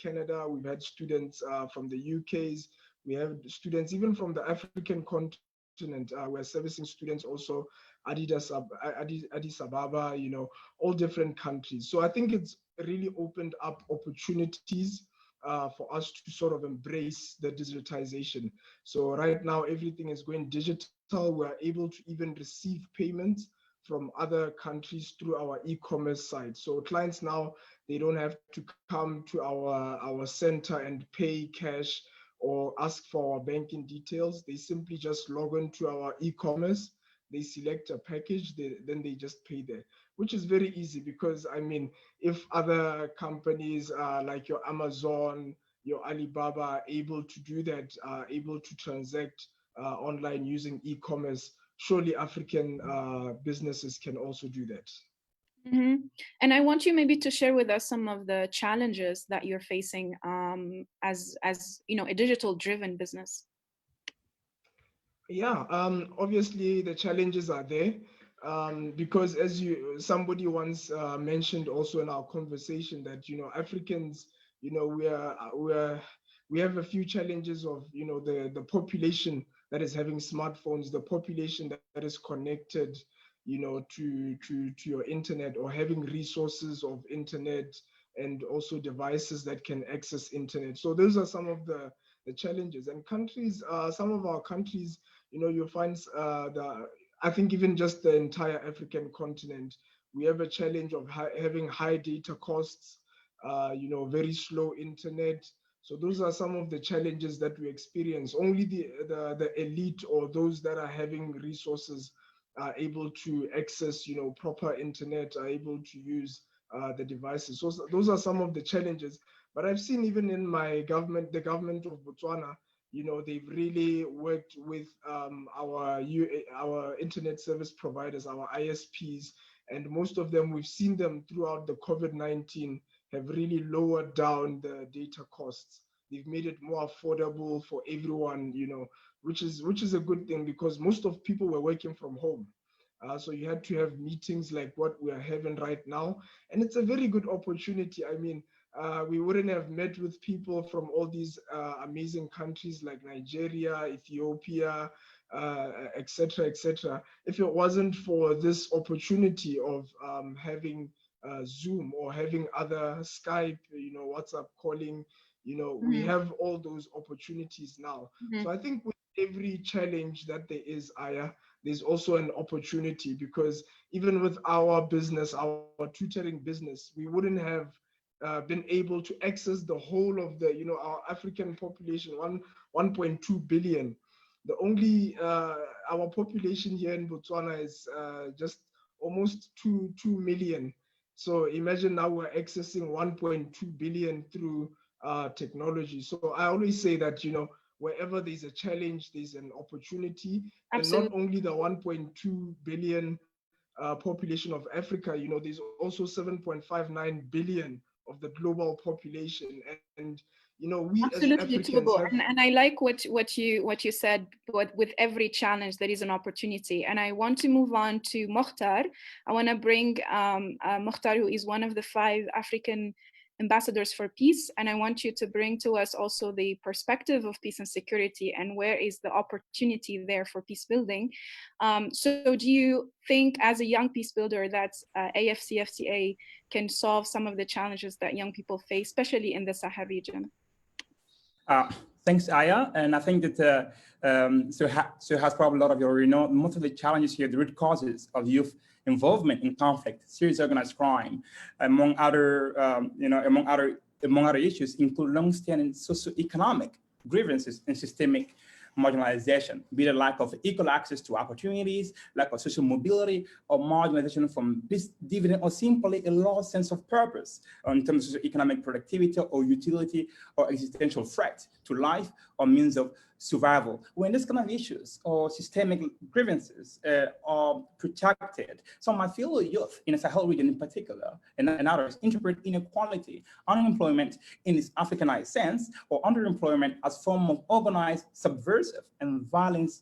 Canada, we've had students from the UKs, we have students even from the African continent. We're servicing students also Addis Ababa, you know, all different countries. So I think it's really opened up opportunities for us to sort of embrace the digitization. So right now, everything is going digital. We're able to even receive payments from other countries through our e-commerce site. So clients now, they don't have to come to our center and pay cash or ask for our banking details. They simply just log into our e-commerce, they select a package, then they just pay there, which is very easy, because I mean, if other companies like your Amazon, your Alibaba are able to do that, able to transact online using e-commerce, surely African businesses can also do that. Mm-hmm. And I want you maybe to share with us some of the challenges that you're facing as you know, a digital-driven business. Yeah, obviously the challenges are there, because as somebody once mentioned also in our conversation, that, you know, Africans, you know, we have a few challenges of, you know, the population that is having smartphones, the population that is connected, you know, to your internet, or having resources of internet, and also devices that can access internet. So those are some of the challenges. And countries, some of our countries, you know, you'll find I think even just the entire African continent, we have a challenge of having high data costs, you know, very slow internet. So those are some of the challenges that we experience. Only the elite, or those that are having resources, are able to access, you know, proper internet, are able to use the devices. So those are some of the challenges. But I've seen even in my government, the government of Botswana, you know, they've really worked with our internet service providers, our ISPs, and most of them, we've seen them throughout the COVID-19 have really lowered down the data costs. They've made it more affordable for everyone, you know, which is a good thing, because most of people were working from home. So you had to have meetings like what we are having right now. And it's a very good opportunity. I mean, we wouldn't have met with people from all these amazing countries like Nigeria, Ethiopia, etc., if it wasn't for this opportunity of having Zoom or having other Skype, WhatsApp calling, we have all those opportunities now. So I think with every challenge that there is, Aya, there's also an opportunity, because even with our business, our tutoring business, we wouldn't have been able to access the whole of the, our African population, 1.2 billion. The only, our population here in Botswana is just almost 2 million. So imagine now we're accessing 1.2 billion through technology. So I always say that, wherever there's a challenge, there's an opportunity. Absolutely. And not only the 1.2 billion population of Africa, there's also 7.59 billion of the global population. And we Absolutely, as Africans have... and I like what you said, but with every challenge there is an opportunity. And I want to move on to Mokhtar. I want to bring Mokhtar, who is one of the 5 African ambassadors for peace, and I want you to bring to us also the perspective of peace and security, and where is the opportunity there for peace building. So do you think, as a young peace builder, that AfCFTA can solve some of the challenges that young people face, especially in the Sahel region? Thanks, Aya. And I think that so has probably a lot of your, most of the challenges here, the root causes of youth involvement in conflict, serious organized crime, among other issues, include long-standing socioeconomic grievances and systemic marginalization, be it lack of equal access to opportunities, lack of social mobility, or marginalization from dividend, or simply a lost sense of purpose in terms of economic productivity or utility or existential threat to life or means of survival. When this kind of issues or systemic grievances are protected, some might feel youth in the Sahel region in particular, and others interpret inequality, unemployment in its Africanized sense, or underemployment as form of organized, subversive, and violence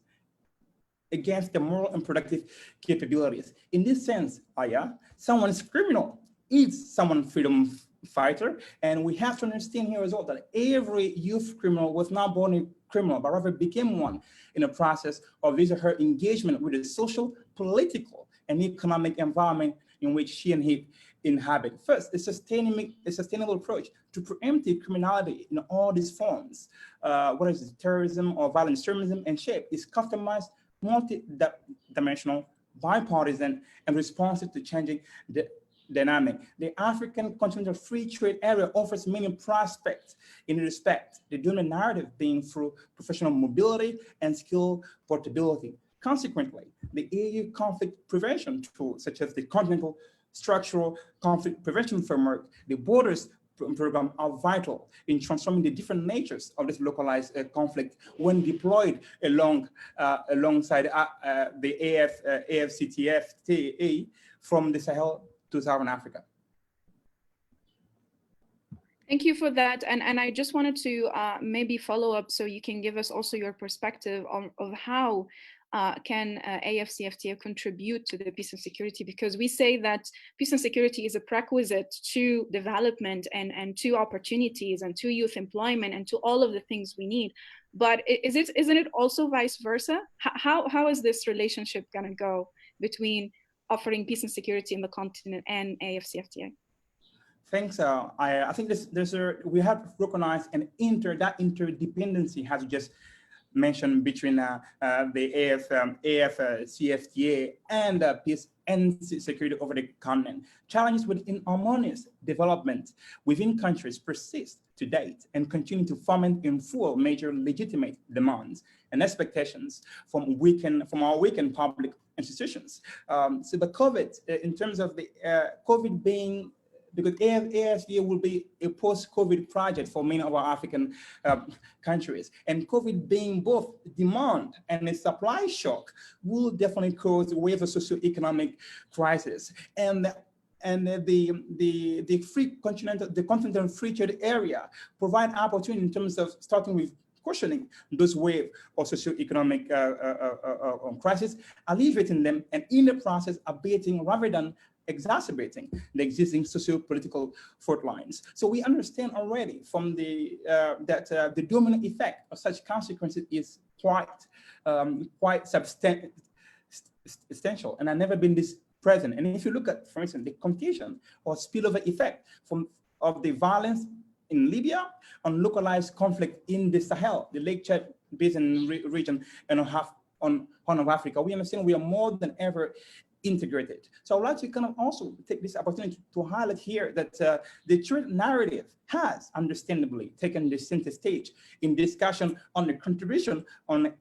against the moral and productive capabilities. In this sense, Aya, someone is criminal is someone freedom fighter, and we have to understand here as well that every youth criminal was not born a criminal, but rather became one in the process of his or her engagement with the social, political, and economic environment in which she and he inhabit. First, a sustainable approach to preemptive criminality in all these forms, whether it's terrorism or violent extremism and shape, is customized, multi-dimensional, bipartisan, and responsive to changing the dynamic. The African Continental Free Trade Area offers many prospects in respect, the dominant narrative being through professional mobility and skill portability. Consequently, the EU conflict prevention tools, such as the Continental Structural Conflict Prevention Framework, the Borders program, are vital in transforming the different natures of this localized conflict when deployed alongside the AfCFTA from the Sahel to Southern Africa. Thank you for that. And I just wanted to maybe follow up so you can give us also your perspective of how can AfCFTA contribute to the peace and security, because we say that peace and security is a prerequisite to development and to opportunities and to youth employment and to all of the things we need. But isn't it also vice versa? How is this relationship gonna go between offering peace and security in the continent and AfCFTA? Thanks. I think we have recognized that interdependency has just mentioned between the AfCFTA and peace and security over the continent. Challenges with inharmonious development within countries persist to date and continue to foment in full major legitimate demands and expectations from our weakened public institutions. So the COVID, in terms of the COVID being, because AfCFTA will be a post-COVID project for many of our African countries, and COVID being both demand and a supply shock will definitely cause a wave of socioeconomic crisis. And the continental free trade area provide opportunity in terms of starting with cushioning those wave of socioeconomic crisis, alleviating them, and in the process abating rather than exacerbating the existing socio-political fault lines. So we understand already from the that the dominant effect of such consequences is quite substantial, and have never been this present. And if you look at, for instance, the contagion or spillover effect of the violence in Libya on localized conflict in the Sahel, the Lake Chad Basin region, and on Horn of Africa, we understand we are more than ever integrated. So I would like to kind of also take this opportunity to highlight here that the truth narrative has understandably taken the center stage in discussion on the contribution of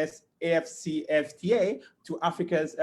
AfCFTA to Africa's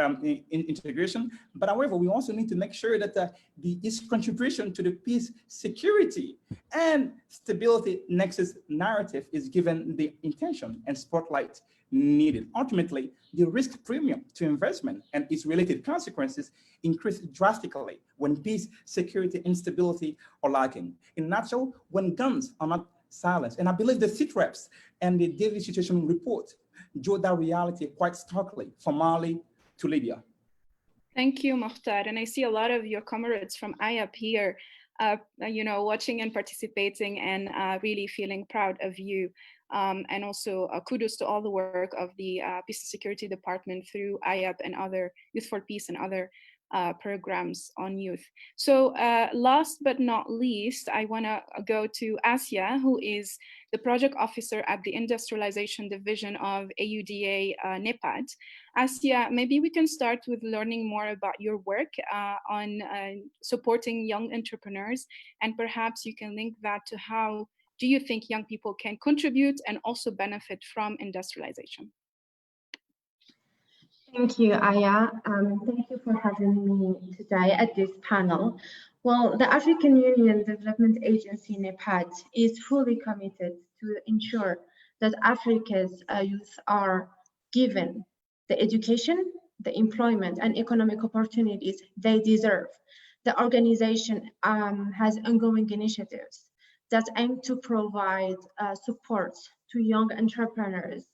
integration. But however, we also need to make sure that its contribution to the peace, security, and stability nexus narrative is given the intention and spotlight needed. Ultimately, the risk premium to investment and its related consequences increase drastically when peace, security, and stability are lacking. In a nutshell, when guns are not silenced. And I believe the CITREPs and the Daily Situation Report draw that reality quite starkly from Mali to Libya. Thank you, Mukhtar. And I see a lot of your comrades from IAP here, watching and participating and really feeling proud of you. And also kudos to all the work of the Peace and Security Department through IAP and other Youth for Peace and other programs on youth. So last but not least, I want to go to Asia, who is the project officer at the Industrialization Division of AUDA NEPAD. Asia, maybe we can start with learning more about your work on supporting young entrepreneurs, and perhaps you can link that to how do you think young people can contribute and also benefit from industrialization? Thank you, Aya. Thank you for having me today at this panel. Well, the African Union Development Agency, NEPAD, is fully committed to ensure that Africa's youth are given the education, the employment, and economic opportunities they deserve. The organization has ongoing initiatives that aim to provide support to young entrepreneurs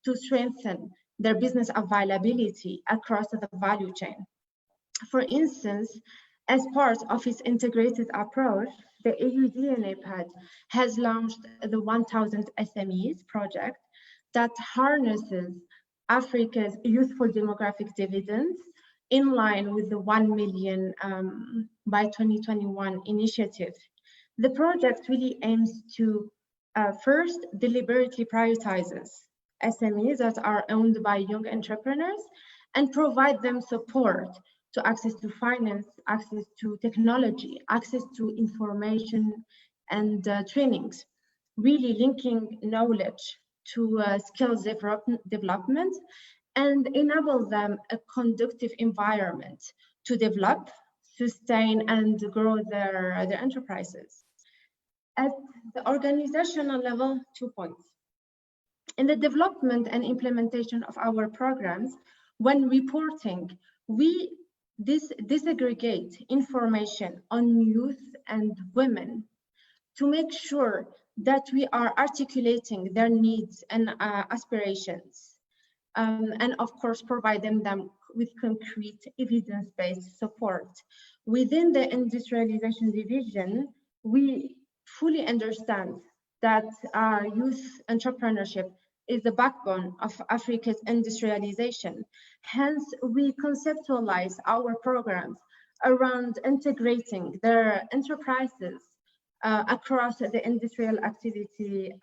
to strengthen their business availability across the value chain. For instance, as part of its integrated approach, the AUD NEPAD has launched the 1000 SMEs project that harnesses Africa's youthful demographic dividends in line with the 1 million by 2021 initiative. The project really aims to first deliberately prioritizes SMEs that are owned by young entrepreneurs and provide them support to access to finance, access to technology, access to information and trainings, really linking knowledge to skills development and enable them a conducive environment to develop, sustain, and grow their enterprises. At the organizational level, 2 points. In the development and implementation of our programs, when reporting, we disaggregate information on youth and women to make sure that we are articulating their needs and aspirations, and of course providing them with concrete evidence-based support. Within the industrialization division, we fully understand that youth entrepreneurship is the backbone of Africa's industrialization. Hence, we conceptualize our programs around integrating their enterprises across the industrial activity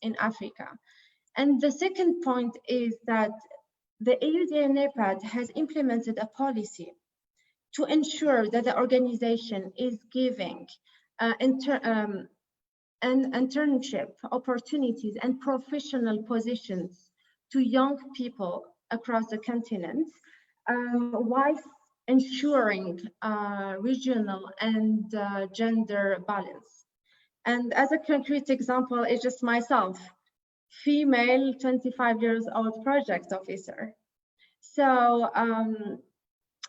in Africa. And the second point is that the AUD NEPAD has implemented a policy to ensure that the organization is giving internship opportunities and professional positions to young people across the continent, while ensuring regional and gender balance. And as a concrete example, it's just myself, female 25 years old project officer. So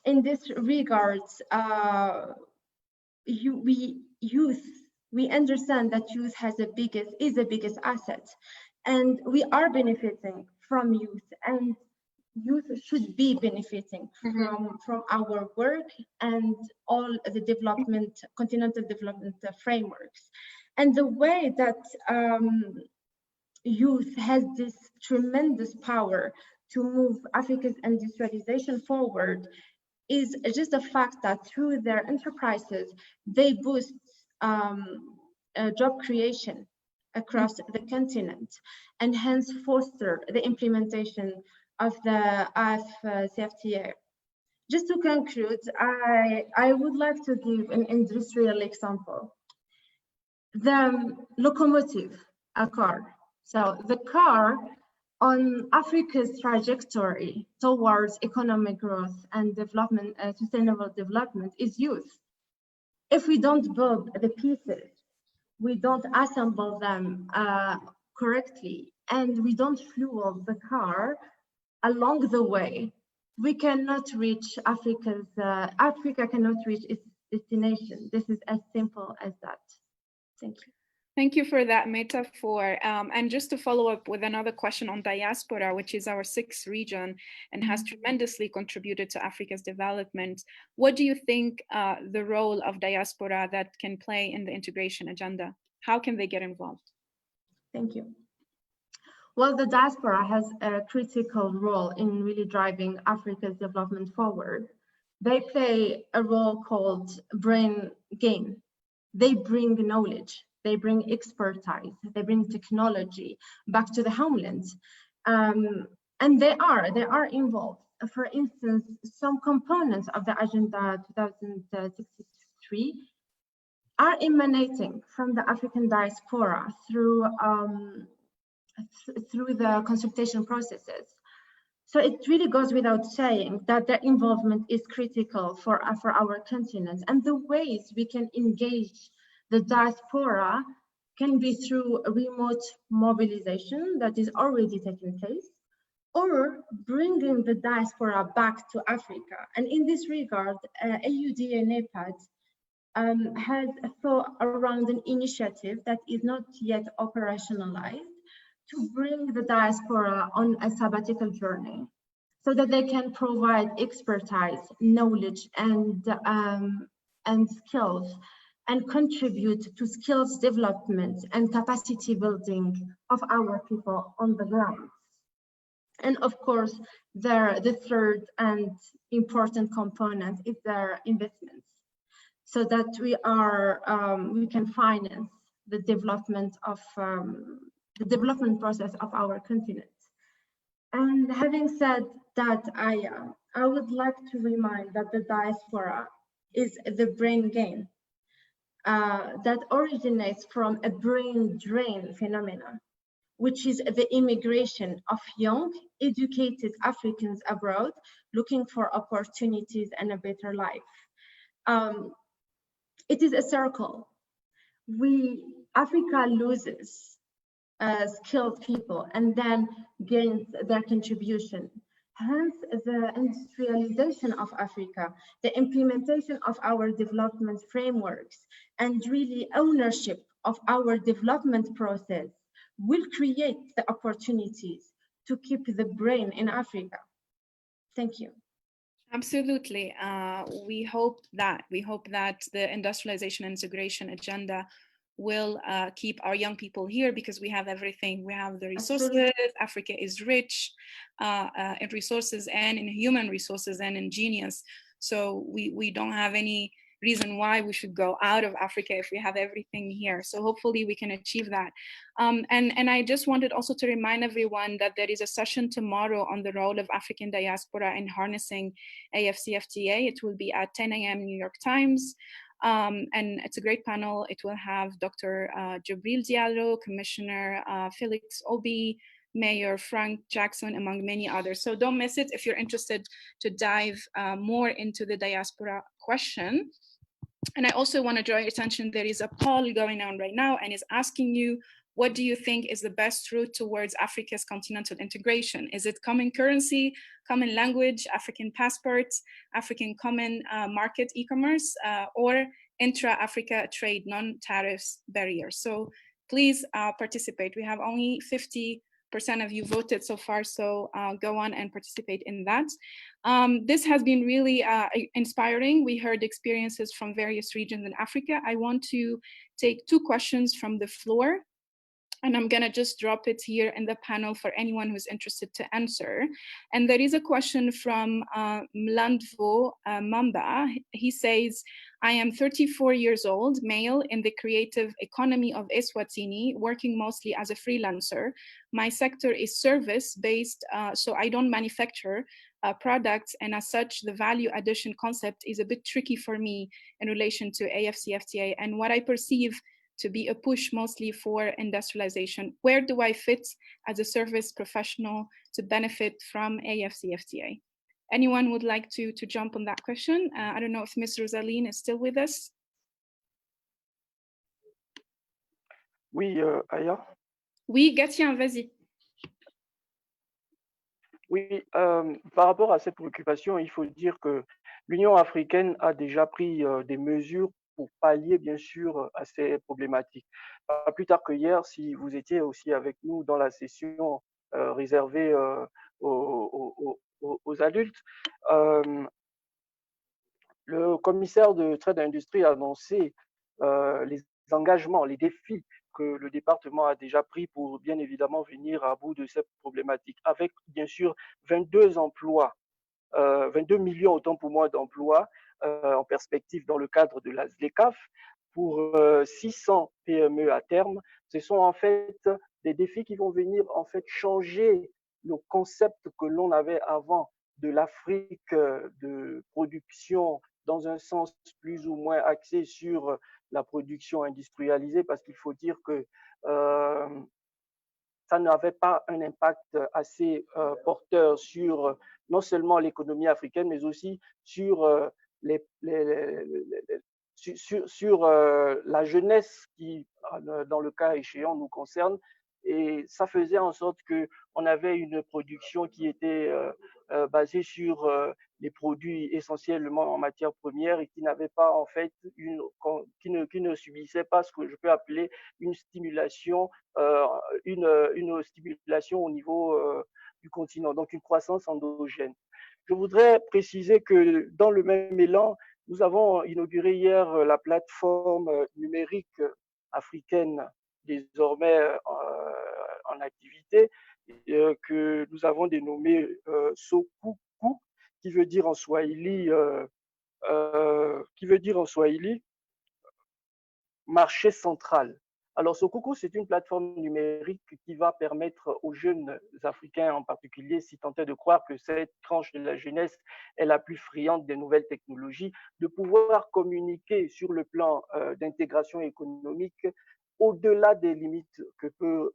in this regards, youth We understand that youth is the biggest asset, and we are benefiting from youth, and youth should be benefiting from our work and all the continental development frameworks. And the way that youth has this tremendous power to move Africa's industrialization forward is just the fact that through their enterprises, they boost job creation across the continent, and hence foster the implementation of the AfCFTA. Just to conclude, I would like to give an industrial example. The locomotive, a car. So the car on Africa's trajectory towards economic growth and development, sustainable development, is youth. If we don't build the pieces, we don't assemble them correctly, and we don't fuel the car along the way, we cannot reach Africa cannot reach its destination. This is as simple as that. Thank you. Thank you for that metaphor. And just to follow up with another question on diaspora, which is our 6th region and has tremendously contributed to Africa's development. What do you think the role of diaspora that can play in the integration agenda? How can they get involved? Thank you. Well, the diaspora has a critical role in really driving Africa's development forward. They play a role called brain gain. They bring knowledge. They bring expertise, they bring technology back to the homeland. And they are involved. For instance, some components of the Agenda 2063 are emanating from the African diaspora through the consultation processes. So it really goes without saying that their involvement is critical for our continent, and the ways we can engage the diaspora can be through remote mobilization that is already taking place, or bringing the diaspora back to Africa. And in this regard, AUD and NEPAD has thought around an initiative that is not yet operationalized to bring the diaspora on a sabbatical journey so that they can provide expertise, knowledge, and skills, and contribute to skills development and capacity building of our people on the ground. And of course, the third and important component is their investments, so that we can finance the development process of our continent. And having said that, I would like to remind that the diaspora is the brain gain that originates from a brain drain phenomenon, which is the immigration of young, educated Africans abroad looking for opportunities and a better life. It is a circle. Africa loses skilled people and then gains their contribution. Hence, the industrialization of Africa, the implementation of our development frameworks, and really ownership of our development process will create the opportunities to keep the brain in Africa. Thank you. Absolutely. We hope that the industrialization and integration agenda will keep our young people here, because we have everything. We have the resources. Absolutely. Africa is rich in resources and in human resources and in genius. So we don't have any reason why we should go out of Africa if we have everything here. So hopefully we can achieve that. And I just wanted also to remind everyone that there is a session tomorrow on the role of African diaspora in harnessing AfCFTA. It will be at 10 a.m. New York Times. And it's a great panel. It will have Dr. Jibril Diallo, Commissioner Felix Obi, Mayor Frank Jackson, among many others. So don't miss it if you're interested to dive more into the diaspora question. And I also want to draw your attention, there is a poll going on right now and is asking you, what do you think is the best route towards Africa's continental integration? Is it common currency, common language, African passports, African common market e-commerce, or intra-Africa trade non-tariffs barriers. So please participate. We have only 50% of you voted so far, so go on and participate in that. This has been really inspiring. We heard experiences from various regions in Africa. I want to take 2 questions from the floor, and I'm gonna just drop it here in the panel for anyone who's interested to answer. And there is a question from Mlandvo Mamba. He says, I am 34 years old, male in the creative economy of Eswatini, working mostly as a freelancer. My sector is service-based, so I don't manufacture products, and as such, the value addition concept is a bit tricky for me in relation to AfCFTA and what I perceive to be a push mostly for industrialization. Where do I fit as a service professional to benefit from AfCFTA? Anyone would like to jump on that question? I don't know if Ms. Rosaline is still with us. Oui, Aya. Oui, Gatien, vas-y. Oui, par rapport à cette préoccupation, il faut dire que l'Union africaine a déjà pris des mesures pour pallier, bien sûr, à ces problématiques. Pas plus tard que hier, si vous étiez aussi avec nous dans la session réservée aux adultes, le commissaire de Trade et Industrie a annoncé les engagements, les défis que le département a déjà pris pour bien évidemment venir à bout de cette problématique, avec bien sûr 22 emplois, 22 millions autant pour moi d'emplois en perspective dans le cadre de la ZLECAf pour 600 PME à terme. Ce sont en fait des défis qui vont venir en fait changer le concept que l'on avait avant de l'Afrique de production dans un sens plus ou moins axé sur la production industrialisée, parce qu'il faut dire que ça n'avait pas un impact assez porteur sur non seulement l'économie africaine, mais aussi sur, sur la jeunesse qui, dans le cas échéant, nous concerne. Et ça faisait en sorte qu'on avait une production qui était basée sur les produits essentiellement en matière première et qui n'avait pas en fait qui ne subissait pas ce que je peux appeler une stimulation, une stimulation au niveau du continent, donc une croissance endogène. Je voudrais préciser que dans le même élan, nous avons inauguré hier la plateforme numérique africaine désormais en activité, que nous avons dénommée Sokuku, qui veut dire en Swahili marché central. Alors, Sokuku, c'est une plateforme numérique qui va permettre aux jeunes Africains en particulier, si tant est de croire que cette tranche de la jeunesse est la plus friande des nouvelles technologies, de pouvoir communiquer sur le plan d'intégration économique au-delà des limites que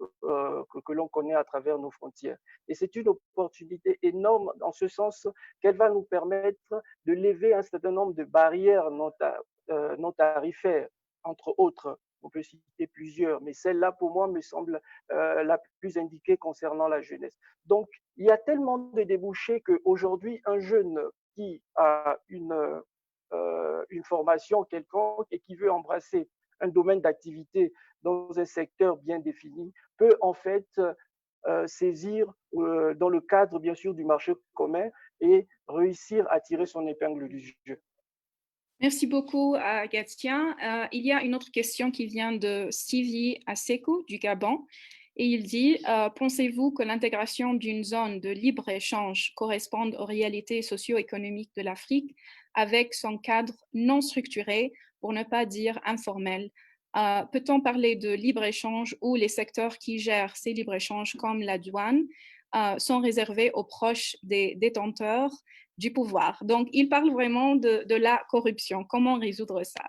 l'on connaît à travers nos frontières. Et c'est une opportunité énorme dans ce sens qu'elle va nous permettre de lever un certain nombre de barrières non tarifaires, entre autres. On peut citer plusieurs, mais celle-là, pour moi, me semble la plus indiquée concernant la jeunesse. Donc, il y a tellement de débouchés qu'aujourd'hui, un jeune qui a une formation quelconque et qui veut embrasser un domaine d'activité dans un secteur bien défini peut en fait saisir dans le cadre, bien sûr, du marché commun et réussir à tirer son épingle du jeu. Merci beaucoup, Gatien. Il y a une autre question qui vient de Stevie Assekou du Gabon. Et il dit, pensez-vous que l'intégration d'une zone de libre-échange corresponde aux réalités socio-économiques de l'Afrique avec son cadre non structuré, pour ne pas dire informel? Peut-on parler de libre-échange où les secteurs qui gèrent ces libres-échanges, comme la douane, sont réservés aux proches des détenteurs du pouvoir? Donc, il parle vraiment de la corruption. Comment résoudre ça?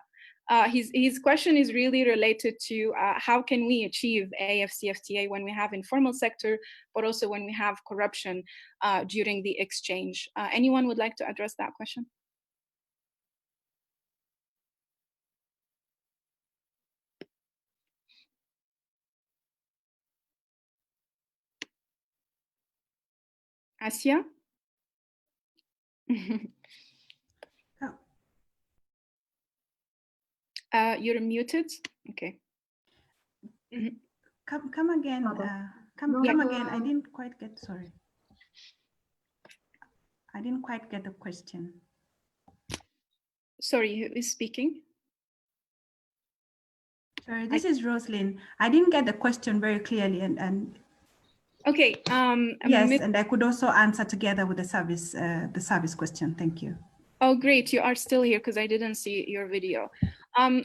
His question is really related to how can we achieve AfCFTA when we have informal sector, but also when we have corruption during the exchange. Anyone would like to address that question? Asia? You're muted. Okay. Come again. Come again. I didn't quite get. Sorry. I didn't quite get the question. Sorry, who is speaking? Sorry, this is Roslyn. I didn't get the question very clearly, and okay. Yes, and I could also answer together with the service question. Thank you. Oh, great. You are still here because I didn't see your video.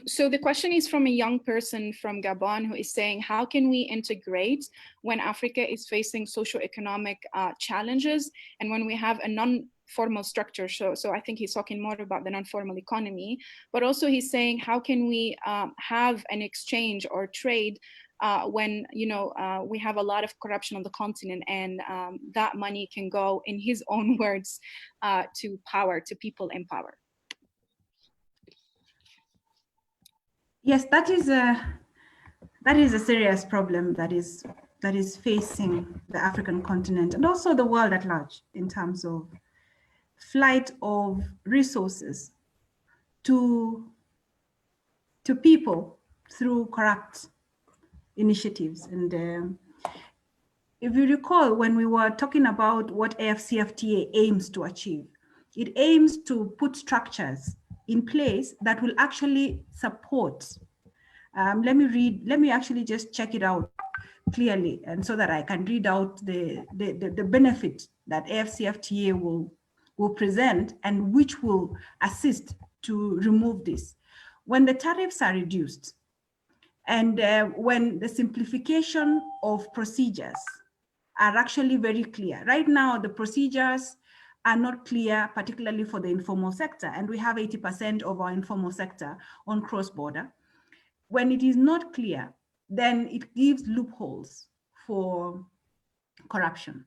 So the question is from a young person from Gabon who is saying, how can we integrate when Africa is facing socioeconomic challenges and when we have a non-formal structure? So I think he's talking more about the non-formal economy, but also he's saying, how can we have an exchange or trade when we have a lot of corruption on the continent, and that money can go, in his own words, to power, to people in power. Yes, that is a serious problem that is facing the African continent and also the world at large in terms of flight of resources to people through corrupt initiatives. And if you recall, when we were talking about what AfCFTA aims to achieve, it aims to put structures in place that will actually support. Let me actually just check it out clearly, and so that I can read out the benefit that AfCFTA will present and which will assist to remove this. When the tariffs are reduced, and when the simplification of procedures are actually very clear. Right now, the procedures are not clear, particularly for the informal sector, and we have 80% of our informal sector on cross-border. When it is not clear, then it gives loopholes for corruption.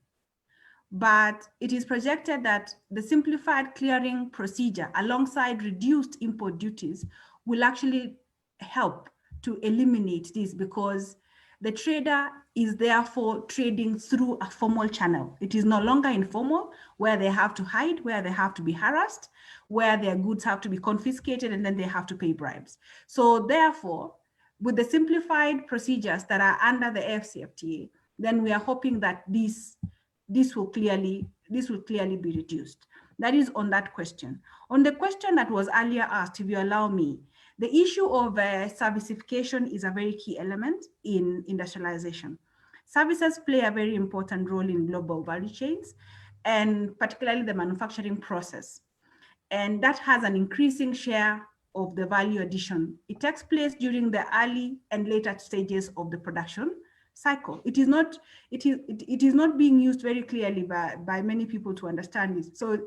But it is projected that the simplified clearing procedure alongside reduced import duties will actually help to eliminate this, because the trader is therefore trading through a formal channel. It is no longer informal, where they have to hide, where they have to be harassed, where their goods have to be confiscated, and then they have to pay bribes. So therefore, with the simplified procedures that are under the AfCFTA, then we are hoping that this will clearly be reduced. That is on that question. On the question that was earlier asked, if you allow me, the issue of servicification is a very key element in industrialization. Services play a very important role in global value chains, and particularly the manufacturing process. And that has an increasing share of the value addition. It takes place during the early and later stages of the production cycle. It is not being used very clearly by many people to understand this. So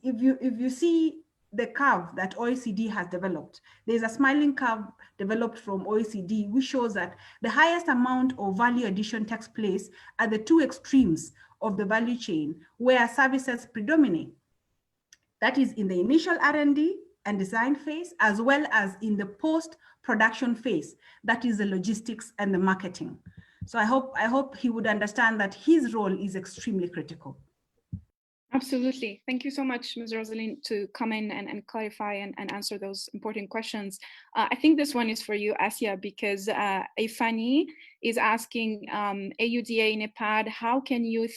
if you see the curve that OECD has developed, there's a smiling curve developed from OECD, which shows that the highest amount of value addition takes place at the two extremes of the value chain, where services predominate. That is in the initial R&D and design phase, as well as in the post-production phase, that is the logistics and the marketing. So I hope he would understand that his role is extremely critical. Absolutely. Thank you so much, Ms. Rosalind, to come in and clarify and answer those important questions. I think this one is for you, Asia, because Ifani is asking AUDA in EPAD, how can youth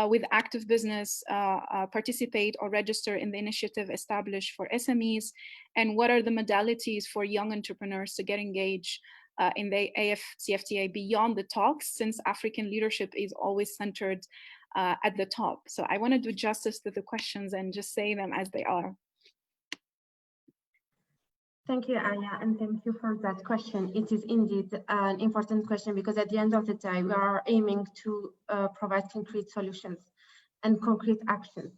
with active business participate or register in the initiative established for SMEs? And what are the modalities for young entrepreneurs to get engaged in the AfCFTA beyond the talks, since African leadership is always centered at the top? So I want to do justice to the questions and just say them as they are. Thank you, Aya, and thank you for that question. It is indeed an important question, because at the end of the day, we are aiming to provide concrete solutions and concrete actions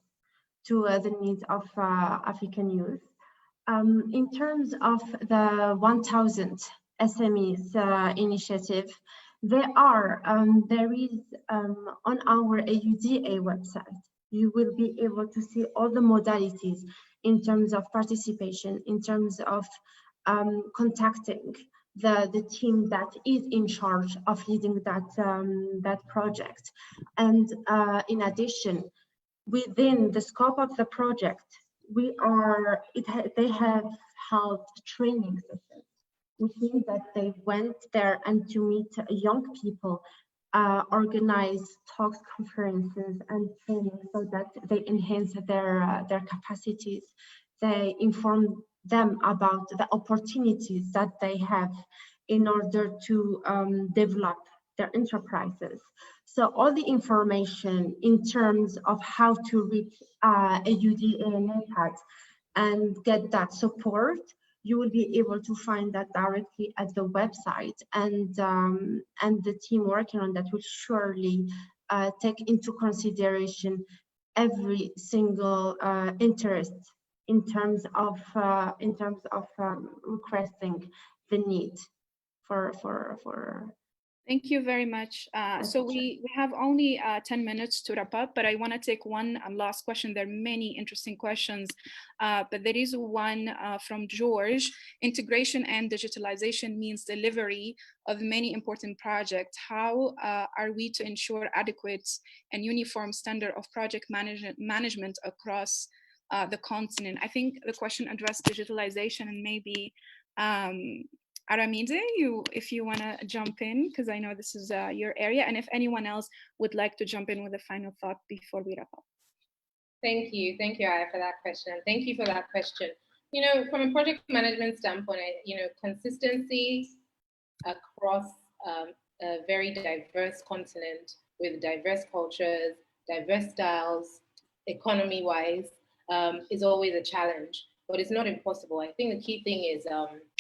to the needs of African youth. In terms of the 1,000 SMEs initiative, there is on our AUDA website, you will be able to see all the modalities in terms of participation, in terms of contacting the team that is in charge of leading that project. And in addition, within the scope of the project, they have held training sessions which means that they went there and to meet young people, organize talks, conferences, and training so that they enhance their capacities. They inform them about the opportunities that they have in order to develop their enterprises. So all the information in terms of how to reach a UD in NEPAD and get that support, you will be able to find that directly at the website, and the team working on that will surely take into consideration every single interest in terms of requesting the need for Thank you very much. So we have only 10 minutes to wrap up, but I want to take one last question. There are many interesting questions, but there is one from George. Integration and digitalization means delivery of many important projects. How are we to ensure adequate and uniform standard of project management across the continent? I think the question addressed digitalization, and maybe Aramide, if you want to jump in, because I know this is your area, and if anyone else would like to jump in with a final thought before we wrap up. Thank you, Aya, for that question. Thank you for that question. You know, from a project management standpoint, consistency across a very diverse continent with diverse cultures, diverse styles, economy-wise, is always a challenge, but it's not impossible. I think the key thing is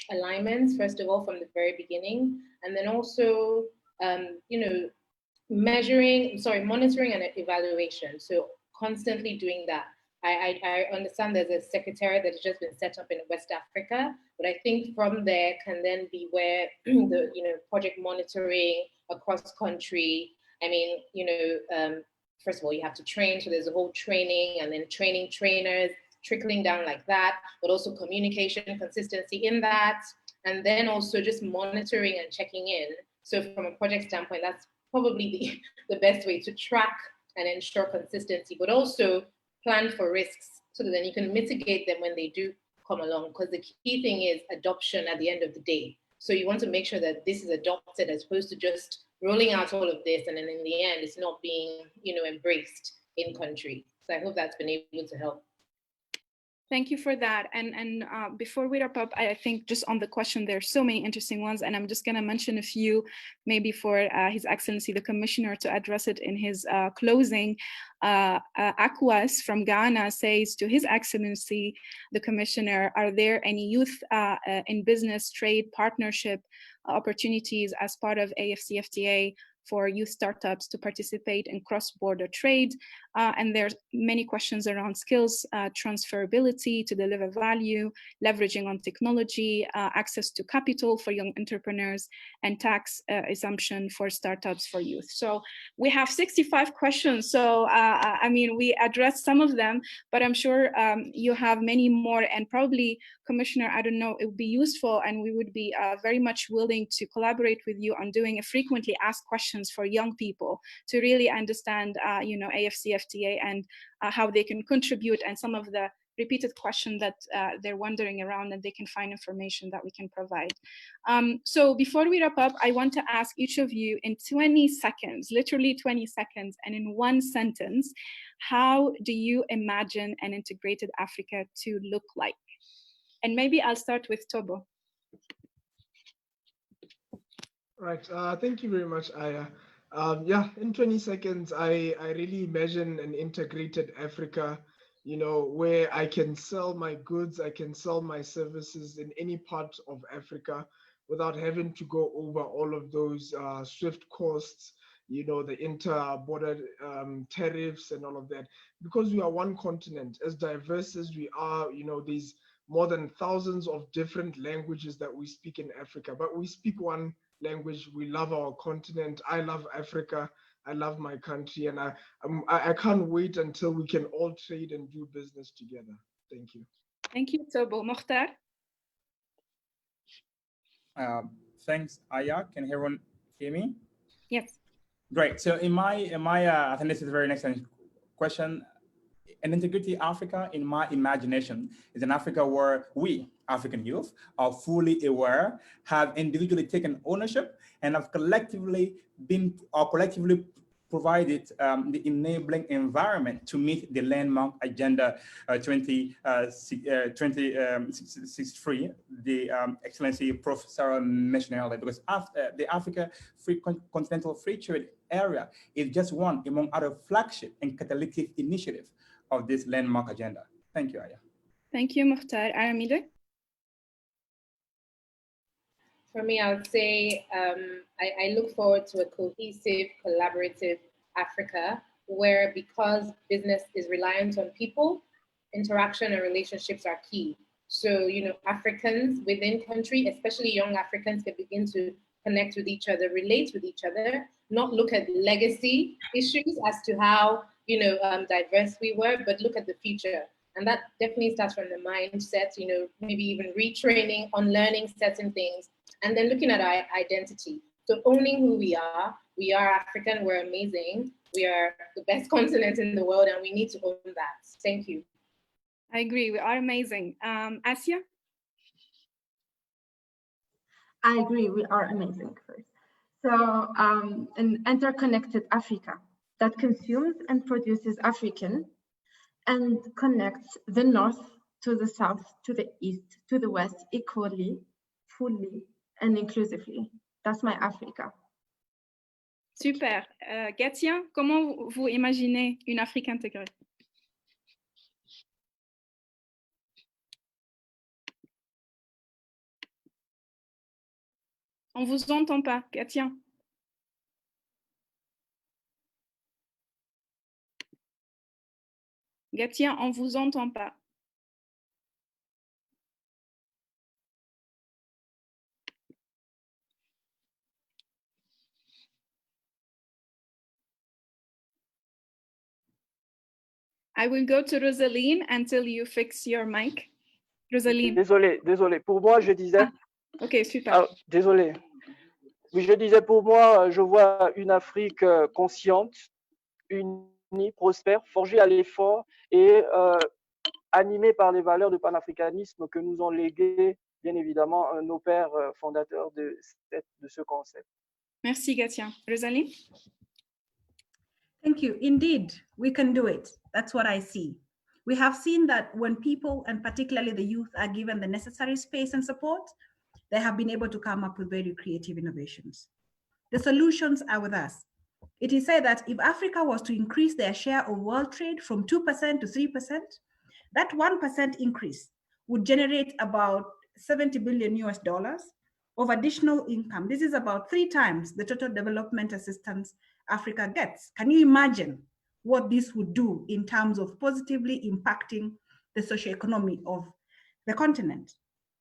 alignments, first of all, from the very beginning, and then also, monitoring and evaluation. So constantly doing that. I understand there's a secretariat that has just been set up in West Africa, but I think from there can then be where the project monitoring across country. I mean, first of all, you have to train, so there's a whole training, and then training trainers, trickling down like that, but also communication, consistency in that, and then also just monitoring and checking in. So from a project standpoint, that's probably the best way to track and ensure consistency, but also plan for risks so that then you can mitigate them when they do come along, because the key thing is adoption at the end of the day. So you want to make sure that this is adopted as opposed to just rolling out all of this, and then in the end, it's not being, embraced in country. So I hope that's been able to help. Thank you for that. And before we wrap up, I think just on the question, there are so many interesting ones, and I'm just going to mention a few, maybe for His Excellency the Commissioner to address it in his closing. Aquas from Ghana says to His Excellency the Commissioner, are there any youth in business, trade, partnership opportunities as part of AfCFTA for youth startups to participate in cross-border trade? And there's many questions around skills, transferability to deliver value, leveraging on technology, access to capital for young entrepreneurs, and tax exemption for startups for youth. So we have 65 questions. So, I mean, we addressed some of them, but I'm sure you have many more, and probably, Commissioner, I don't know, it would be useful, and we would be very much willing to collaborate with you on doing a frequently asked questions for young people to really understand, AfCFTA and how they can contribute, and some of the repeated questions that they're wondering around, and they can find information that we can provide. So before we wrap up, I want to ask each of you in 20 seconds, literally 20 seconds, and in one sentence, how do you imagine an integrated Africa to look like? And maybe I'll start with Tobo. Right. Thank you very much, Aya. Yeah, in 20 seconds, I really imagine an integrated Africa, where I can sell my goods, I can sell my services in any part of Africa without having to go over all of those swift costs, the inter-border tariffs and all of that. Because we are one continent, as diverse as we are, there's more than thousands of different languages that we speak in Africa, but we speak one language. We love our continent. I love Africa. I love my country, and I can't wait until we can all trade and do business together. Thank you. Thank you, Tobo. Mokhtar? Thanks, Aya. Can everyone hear me? Yes. Great. So in my I think this is a very excellent question. An integrity Africa, in my imagination, is an Africa where we, African youth, are fully aware, have individually taken ownership, and have collectively provided the enabling environment to meet the landmark Agenda 2063, the Excellency Prof. Sarah mentioned earlier, because the Africa Continental Free Trade Area is just one among other flagship and catalytic initiatives of this landmark agenda. Thank you, Aya. Thank you, Mukhtar. Aramide? For me, I would say I look forward to a cohesive, collaborative Africa where, because business is reliant on people, interaction and relationships are key. So, Africans within country, especially young Africans, can begin to connect with each other, relate with each other, not look at legacy issues as to how, diverse we were, but look at the future. And that definitely starts from the mindset, maybe even retraining, unlearning certain things, and then looking at our identity. So owning who we are African, we're amazing, we are the best continent in the world, and we need to own that. Thank you. I agree, we are amazing. Asia? I agree, we are amazing first. So an interconnected Africa that consumes and produces African and connects the North to the South, to the East, to the West equally, fully, and inclusively. That's my Africa. Super. Gatia, comment vous imaginez une Afrique intégrée? On vous entend pas, Gatia. Gatia, on vous entend pas. I will go to Rosaline until you fix your mic. Rosaline. Désolé. Pour moi, je disais... Ah, ok, super. Désolé. Oui, je disais, pour moi, je vois une Afrique consciente, unie, prospère, forgée à l'effort et animée par les valeurs de panafricanisme que nous ont léguées, bien évidemment, nos pères fondateurs de ce concept. Merci, Gatia. Rosalie? Thank you. Indeed, we can do it. That's what I see. We have seen that when people, and particularly the youth, are given the necessary space and support, they have been able to come up with very creative innovations. The solutions are with us. It is said that if Africa was to increase their share of world trade from 2% to 3%, that 1% increase would generate about $70 billion of additional income. This is about 3 times the total development assistance Africa gets. Can you imagine what this would do in terms of positively impacting the socioeconomy of the continent?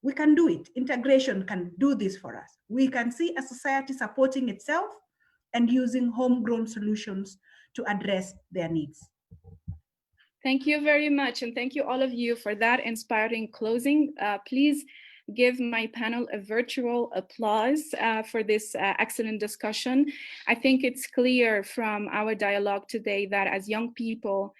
We can do it. Integration can do this for us. We can see a society supporting itself and using homegrown solutions to address their needs. Thank you very much. And thank you all of you for that inspiring closing. Please give my panel a virtual applause for this excellent discussion. I think it's clear from our dialogue today that as young people,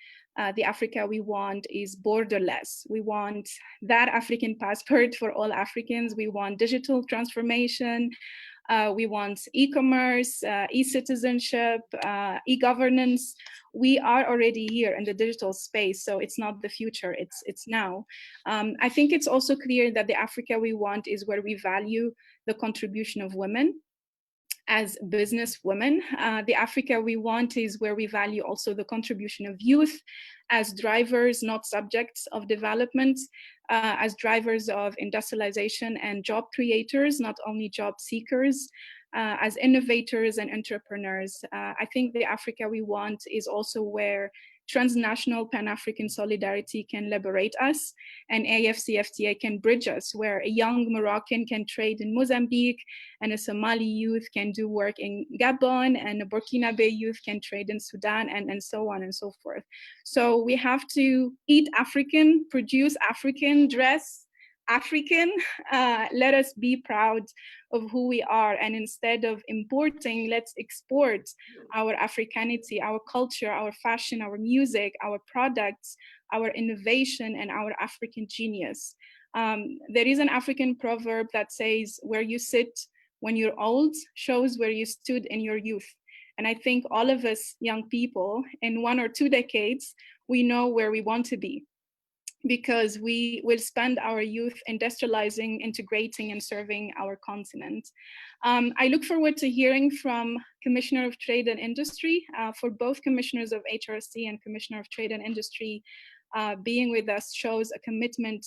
the Africa we want is borderless. We want that African passport for all Africans. We want digital transformation. We want e-commerce, e-citizenship, e-governance. We are already here in the digital space, so it's not the future, it's now. I think it's also clear that the Africa we want is where we value the contribution of women as business women. The Africa we want is where we value also the contribution of youth as drivers, not subjects of development, as drivers of industrialization and job creators, not only job seekers, as innovators and entrepreneurs. I think the Africa we want is also where transnational Pan-African solidarity can liberate us, and AfCFTA can bridge us, where a young Moroccan can trade in Mozambique, and a Somali youth can do work in Gabon, and a Burkinabe youth can trade in Sudan, and so on and so forth. So we have to eat African, produce African, dress African. Let us be proud of who we are, and instead of importing, let's export our Africanity, our culture, our fashion, our music, our products, our innovation, and our African genius. There is an African proverb that says, where you sit when you're old shows where you stood in your youth. And I think all of us young people in 1 or 2 decades, we know where we want to be, because we will spend our youth industrializing, integrating, and serving our continent. I look forward to hearing from Commissioner of Trade and Industry. For both Commissioners of HRC and Commissioner of Trade and Industry being with us shows a commitment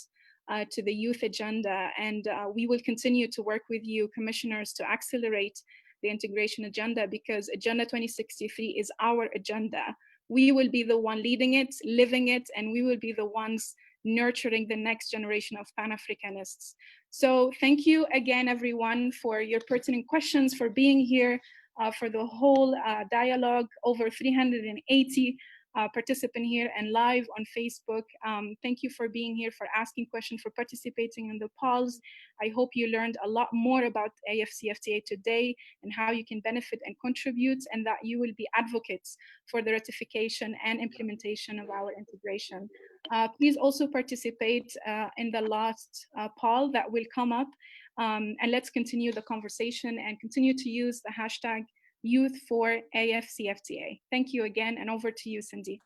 to the youth agenda. And we will continue to work with you, Commissioners, to accelerate the integration agenda, because Agenda 2063 is our agenda. We will be the one leading it, living it, and we will be the ones nurturing the next generation of Pan-Africanists. So thank you again, everyone, for your pertinent questions, for being here, for the whole dialogue. Over 380 participants here and live on Facebook. Thank you for being here, for asking questions, for participating in the polls. I hope you learned a lot more about AfCFTA today and how you can benefit and contribute, and that you will be advocates for the ratification and implementation of our integration. Please also participate in the last poll that will come up, and let's continue the conversation and continue to use the hashtag Youth for AfCFTA. Thank you again, and over to you, Cindy.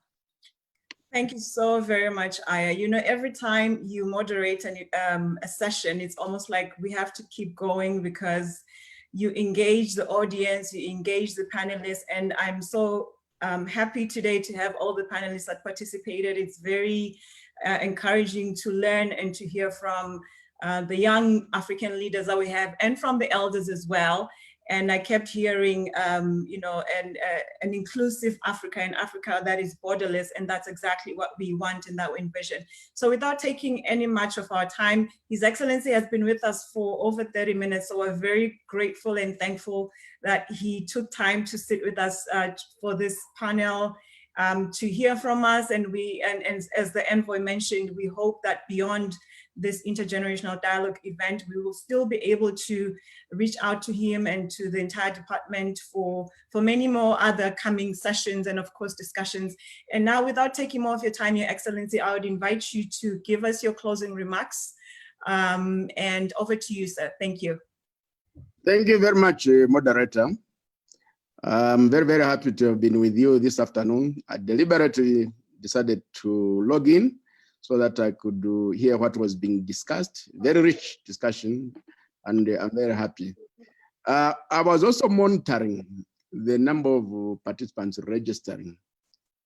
Thank you so very much, Aya. You know, every time you moderate a session, it's almost like we have to keep going, because you engage the audience, you engage the panelists, and I'm so happy today to have all the panelists that participated. It's very encouraging to learn and to hear from the young African leaders that we have, and from the elders as well. And I kept hearing, you know, an inclusive Africa, and Africa that is borderless, and that's exactly what we want and that we envision. So without taking any much of our time, His Excellency has been with us for over 30 minutes, so we're very grateful and thankful that he took time to sit with us for this panel, to hear from us. And as the Envoy mentioned, we hope that beyond this intergenerational dialogue event, we will still be able to reach out to him and to the entire department for many more other coming sessions and of course discussions. And now, without taking more of your time, Your Excellency, I would invite you to give us your closing remarks. And over to you, sir. Thank you. Thank you very much, moderator. I'm very, very happy to have been with you this afternoon. I deliberately decided to log in so that I could hear what was being discussed. Very rich discussion, and I'm very happy. I was also monitoring the number of participants registering.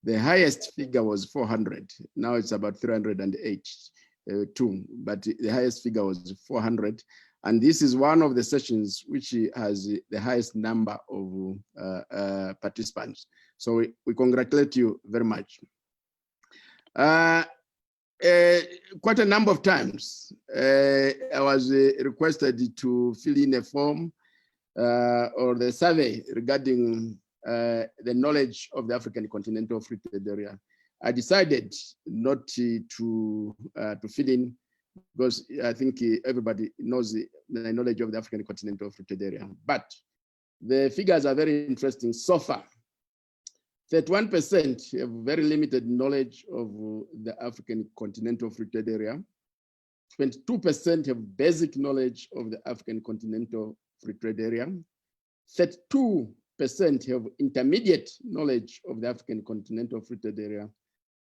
The highest figure was 400. Now it's about 382, but the highest figure was 400. And this is one of the sessions which has the highest number of participants. So we congratulate you very much. Quite a number of times, I was requested to fill in a form or the survey regarding the knowledge of the African Continental Free Trade Area. I decided not to fill in, because I think everybody knows the knowledge of the African Continental Free Trade Area. But the figures are very interesting so far. 31% have very limited knowledge of the African Continental Free Trade Area. 22% have basic knowledge of the African Continental Free Trade Area. 32% have intermediate knowledge of the African Continental Free Trade Area.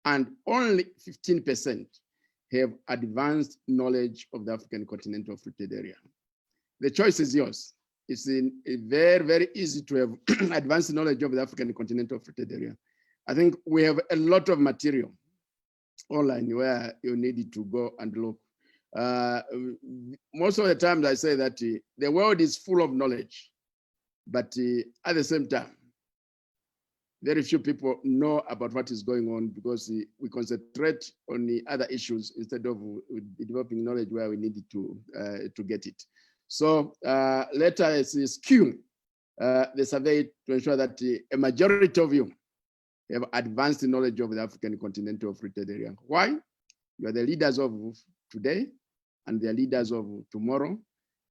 And only 15% have advanced knowledge of the African Continental Free Trade Area. The choice is yours. It's very, very easy to have advanced knowledge of the African Continental Free Trade Area. I think we have a lot of material online where you need to go and look. Most of the times I say that the world is full of knowledge, but at the same time, very few people know about what is going on, because we concentrate on the other issues instead of developing knowledge where we need to get it. So let us skew the survey to ensure that a majority of you have advanced knowledge of the African Continental Free Trade Area. Why? You are the leaders of today, and the leaders of tomorrow.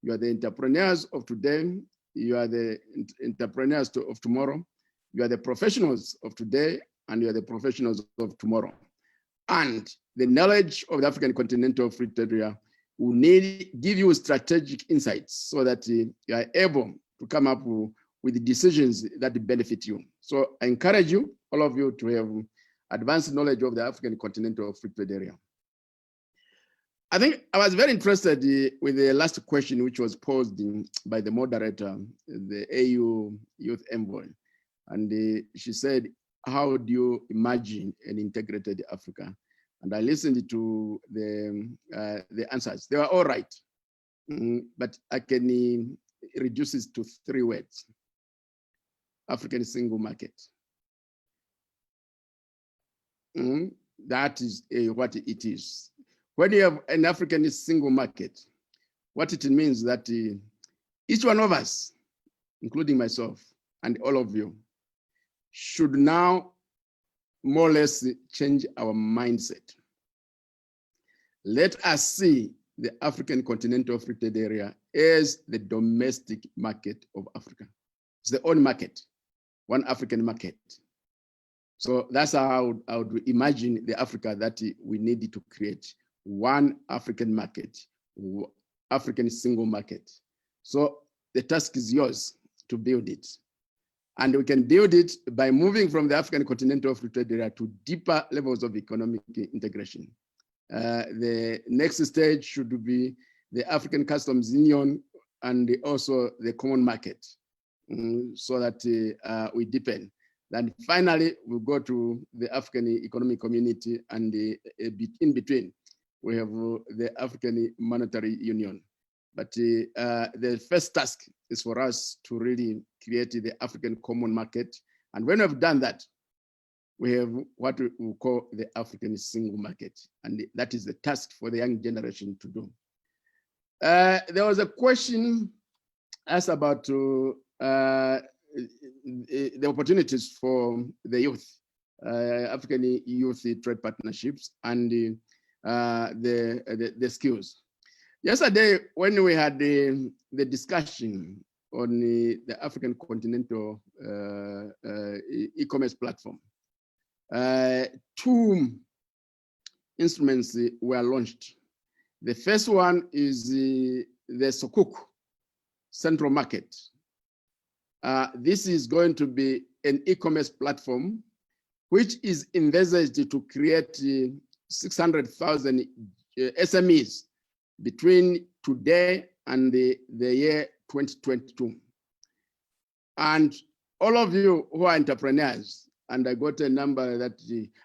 You are the entrepreneurs of today. You are the entrepreneurs of tomorrow. You are the professionals of today, and you are the professionals of tomorrow. And the knowledge of the African Continental Free Trade Area will give you strategic insights so that you are able to come up with decisions that benefit you. So I encourage you, all of you, to have advanced knowledge of the African Continental Free Trade Area. I think I was very interested with the last question, which was posed by the moderator, the AU Youth Envoy. And she said, how do you imagine an integrated Africa? And I listened to the answers. They were all right, but I can reduce it to 3 words: African single market. That is what it is. When you have an African single market, what it means that each one of us, including myself and all of you, should now more or less change our mindset. Let us see the African Continental Free Trade Area as the domestic market of Africa. It's the only market, one African market. So that's how I would imagine the Africa that we need to create. One African market, African single market. So the task is yours to build it. And we can build it by moving from the African Continental Free Trade Area to deeper levels of economic integration. The next stage should be the African Customs Union and also the common market, so that we deepen. Then finally, we'll go to the African Economic Community, and in between, we have the African Monetary Union. But the first task is for us to really create the African common market. And when we've done that, we have what we call the African single market. And that is the task for the young generation to do. There was a question asked about the opportunities for the youth, African youth trade partnerships, and the skills. Yesterday, when we had the discussion on the African Continental e-commerce platform, 2 instruments were launched. The first one is the Sukuk Central Market. This is going to be an e-commerce platform which is envisaged to create 600,000 SMEs between today and the year 2022. And all of you who are entrepreneurs, and I got a number that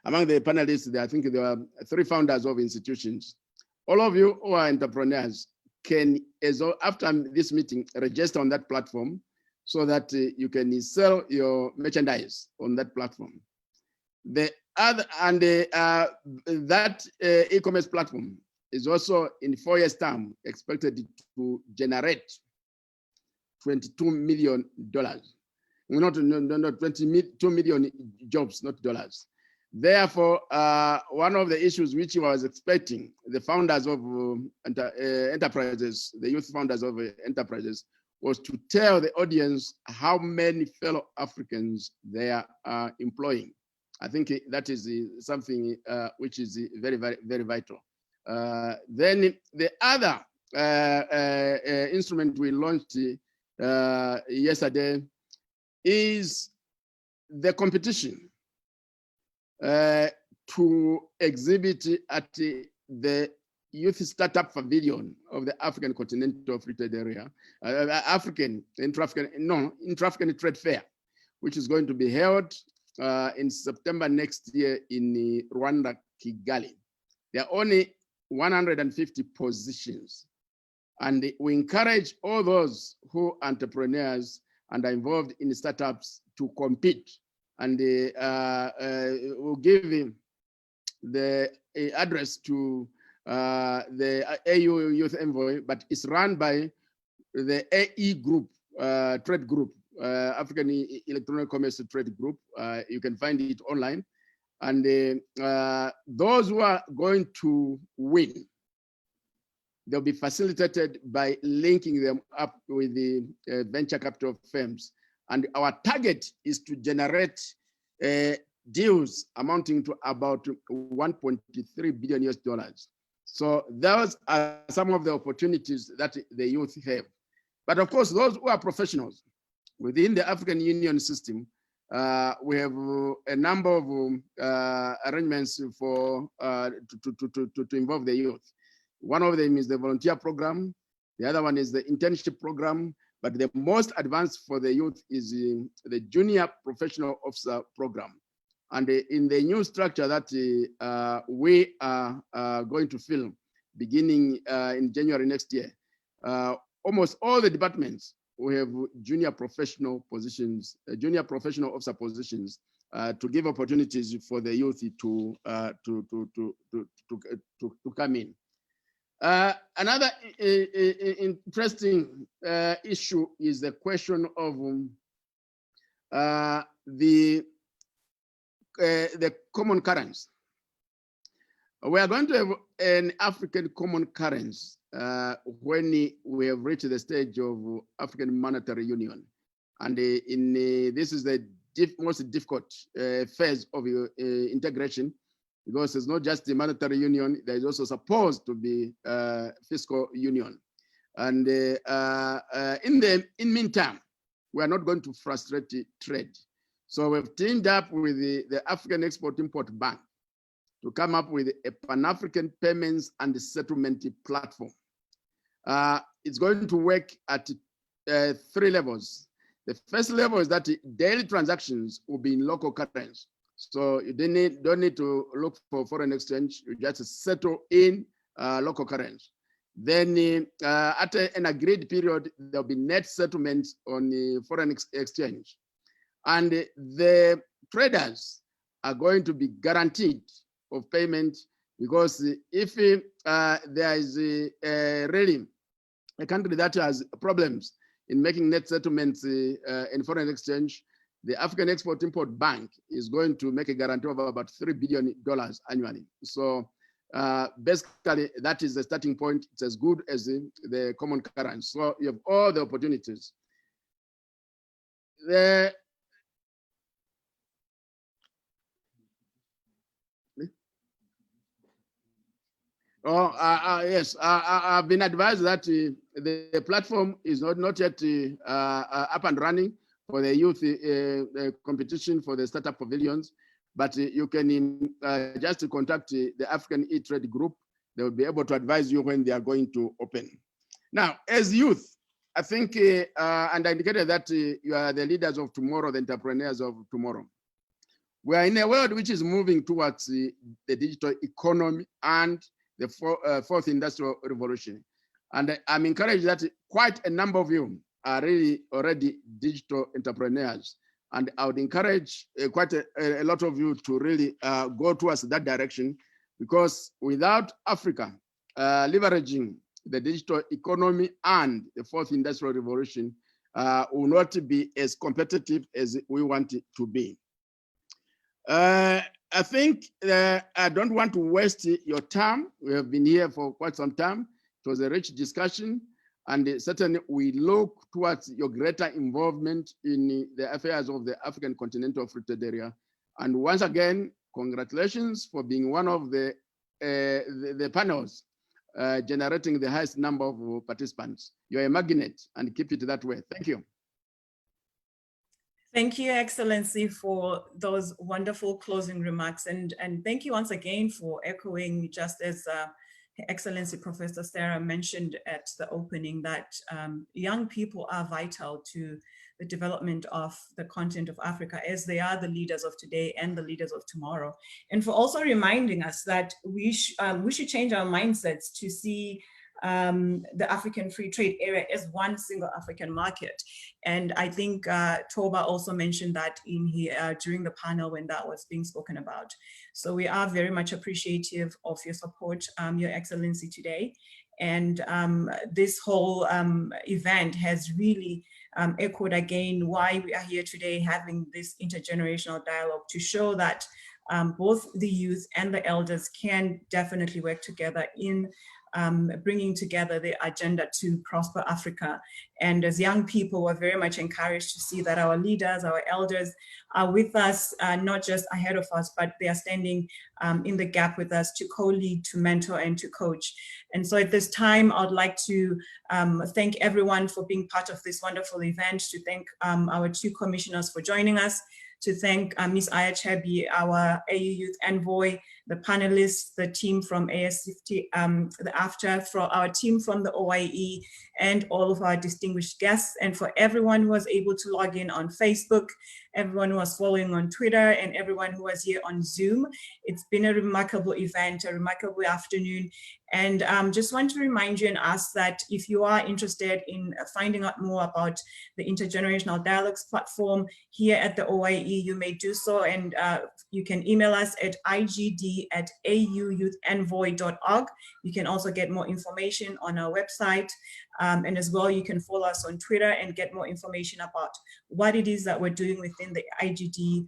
among the panelists, I think there were 3 founders of institutions. All of you who are entrepreneurs can, after this meeting, register on that platform so that you can sell your merchandise on that platform. The other, and that e-commerce platform is also in 4 years' time expected to generate $22 million. Not 22 million jobs, not dollars. Therefore, one of the issues which I was expecting the founders of enterprises, the youth founders of enterprises, was to tell the audience how many fellow Africans they are employing. I think that is something which is very, very, very vital. Then the other instrument we launched yesterday is the competition to exhibit at the Youth Startup Pavilion of the African Continental Free Trade Area, Intra-African Trade Fair, which is going to be held in September next year in Rwanda, Kigali. There are only 150 positions. And we encourage all those who are entrepreneurs and are involved in startups to compete. And we'll give the address to the AU Youth Envoy, but it's run by the AE Group, Trade Group, African Electronic Commerce Trade Group. You can find it online. And those who are going to win they'll be facilitated by linking them up with the venture capital firms. And our target is to generate deals amounting to about 1.3 billion US dollars. So those are some of the opportunities that the youth have. But of course, those who are professionals within the African Union system, we have a number of arrangements for to involve the youth. One of them is the volunteer program. The other one is the internship program. But the most advanced for the youth is the junior professional officer program. And in the new structure that we are going to fill beginning in January next year, almost all the departments we have junior professional positions, junior professional officer positions to give opportunities for the youth to come in. Another interesting issue is the question of the common currency. We are going to have an African common currency when we have reached the stage of African monetary union. And this is the most difficult phase of integration, because it's not just the monetary union, there is also supposed to be fiscal union. And in meantime, we are not going to frustrate trade. So we've teamed up with the African Export-Import Bank to come up with a Pan-African payments and settlement platform. It's going to work at 3 levels. The first level is that daily transactions will be in local currency. So you don't need to look for foreign exchange, you just settle in local currency. Then at an agreed period, there'll be net settlements on the foreign exchange. And the traders are going to be guaranteed of payment, because if there is really a country that has problems in making net settlements in foreign exchange, the African Export-Import Bank is going to make a guarantee of about $3 billion annually. So basically, that is the starting point. It's as good as the common currency. So you have all the opportunities. Yes, I've been advised that the platform is not yet up and running for the youth competition for the startup pavilions, but you can just contact the African E-Trade group. They will be able to advise you when they are going to open. Now, as youth, I think, and I indicated that you are the leaders of tomorrow, the entrepreneurs of tomorrow. We are in a world which is moving towards the digital economy and the fourth industrial revolution. And I'm encouraged that quite a number of you are really already digital entrepreneurs. And I would encourage quite a lot of you to really go towards that direction, because without Africa leveraging the digital economy and the fourth industrial revolution, will not be as competitive as we want it to be. I think I don't want to waste your time. We have been here for quite some time. It was a rich discussion, and certainly we look towards your greater involvement in the affairs of the African Continental Free Trade Area. And once again, congratulations for being one of the panels generating the highest number of participants. You're a magnet, and keep it that way. Thank you. Thank you, Excellency, for those wonderful closing remarks. And thank you once again for echoing, just as Excellency Professor Sarah mentioned at the opening, that young people are vital to the development of the continent of Africa, as they are the leaders of today and the leaders of tomorrow. And for also reminding us that we should change our mindsets to see the African Free Trade Area as one single African market. And I think Toba also mentioned that in here during the panel when that was being spoken about. So we are very much appreciative of your support, Your Excellency, today. And this whole event has really echoed again why we are here today, having this intergenerational dialogue to show that both the youth and the elders can definitely work together in bringing together the agenda to prosper Africa. And as young people, we're very much encouraged to see that our leaders, our elders are with us, not just ahead of us, but they are standing in the gap with us to co-lead, to mentor, and to coach. And so at this time, I'd like to thank everyone for being part of this wonderful event, to thank our two commissioners for joining us, to thank Ms. Aya Chebi, our AU Youth Envoy, the panelists, the team from AfCFTA, the AfCFTA, from our team from the OIE, and all of our distinguished guests, and for everyone who was able to log in on Facebook, everyone who was following on Twitter, and everyone who was here on Zoom. It's been a remarkable event, a remarkable afternoon. And just want to remind you and ask that if you are interested in finding out more about the Intergenerational Dialogues platform here at the OIE, you may do so, and you can email us at igd@auyouenvoy.org. You can also get more information on our website, and as well, you can follow us on Twitter and get more information about what it is that we're doing within the IGD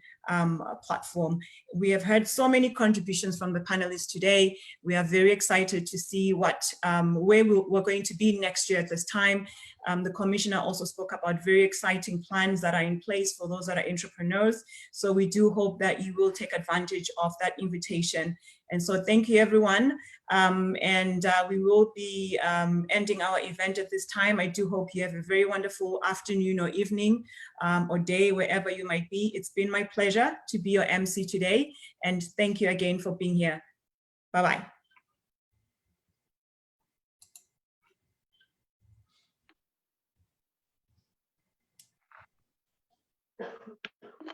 platform. We have heard so many contributions from the panelists today. We are very excited to see what where we're going to be next year at this time. The commissioner also spoke about very exciting plans that are in place for those that are entrepreneurs. So we do hope that you will take advantage of that invitation. And so thank you, everyone. We will be ending our event at this time. I do hope you have a very wonderful afternoon or evening or day, wherever you might be. It's been my pleasure to be your MC today. And thank you again for being here. Bye-bye.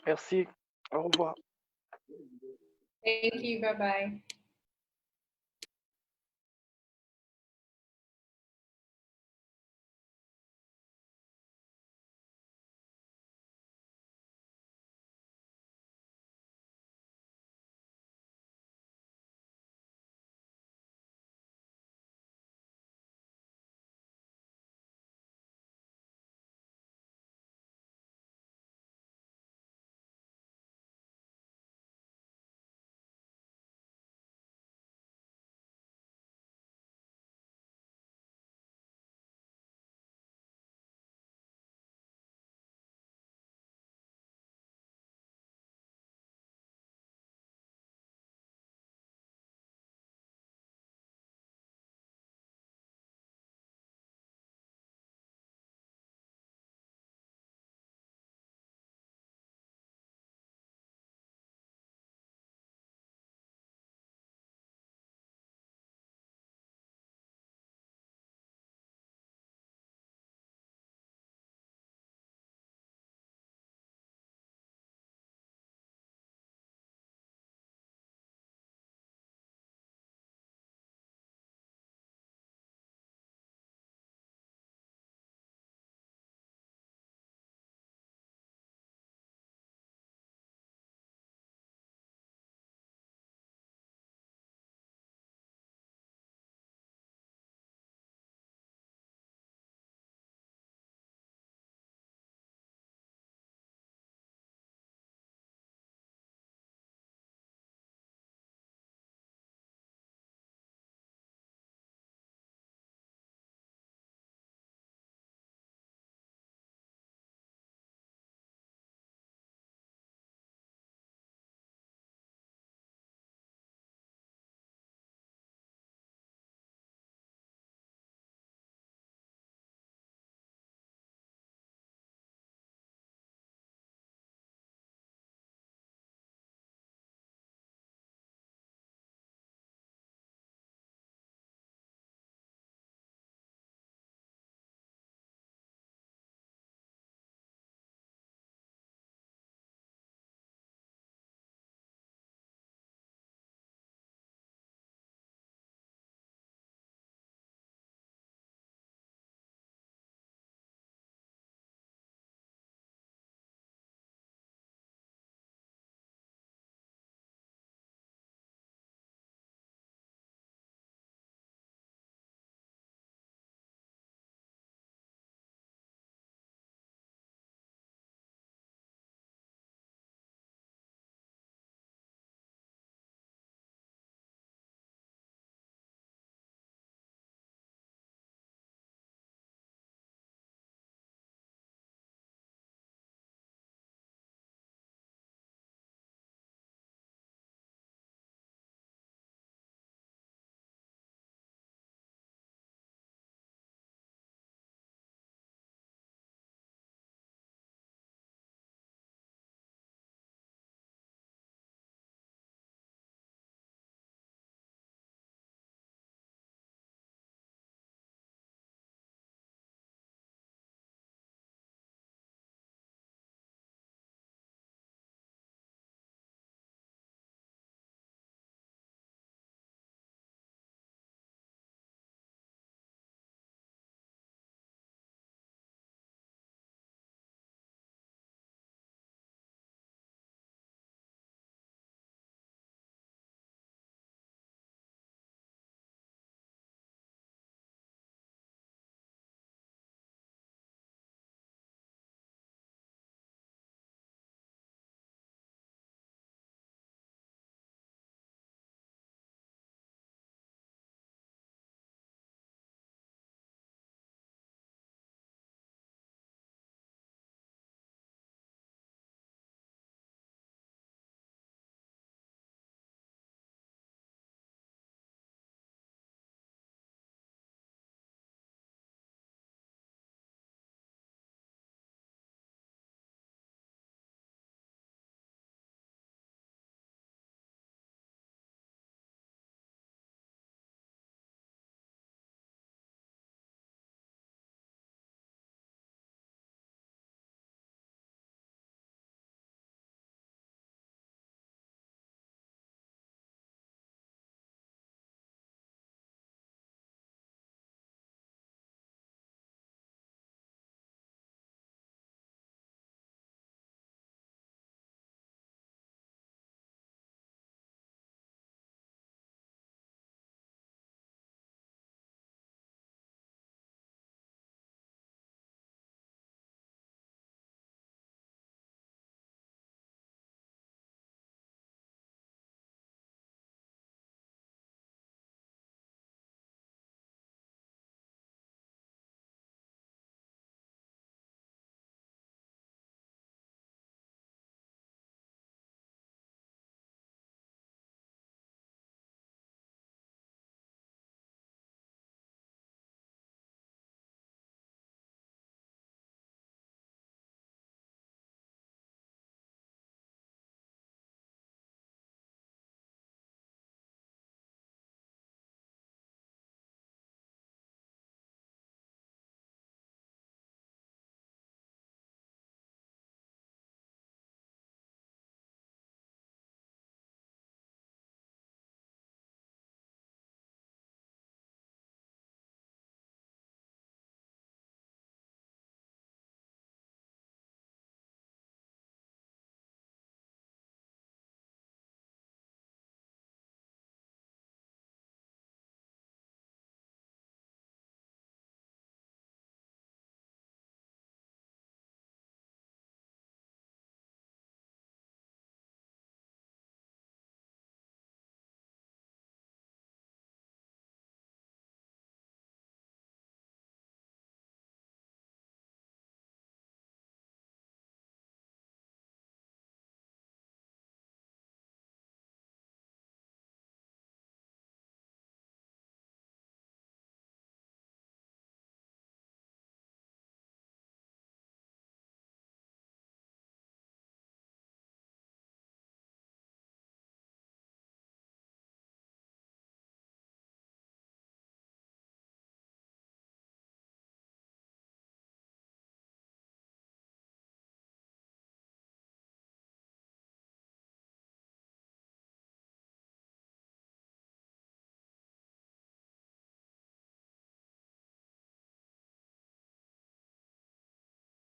Merci. Au revoir. Thank you. Bye-bye.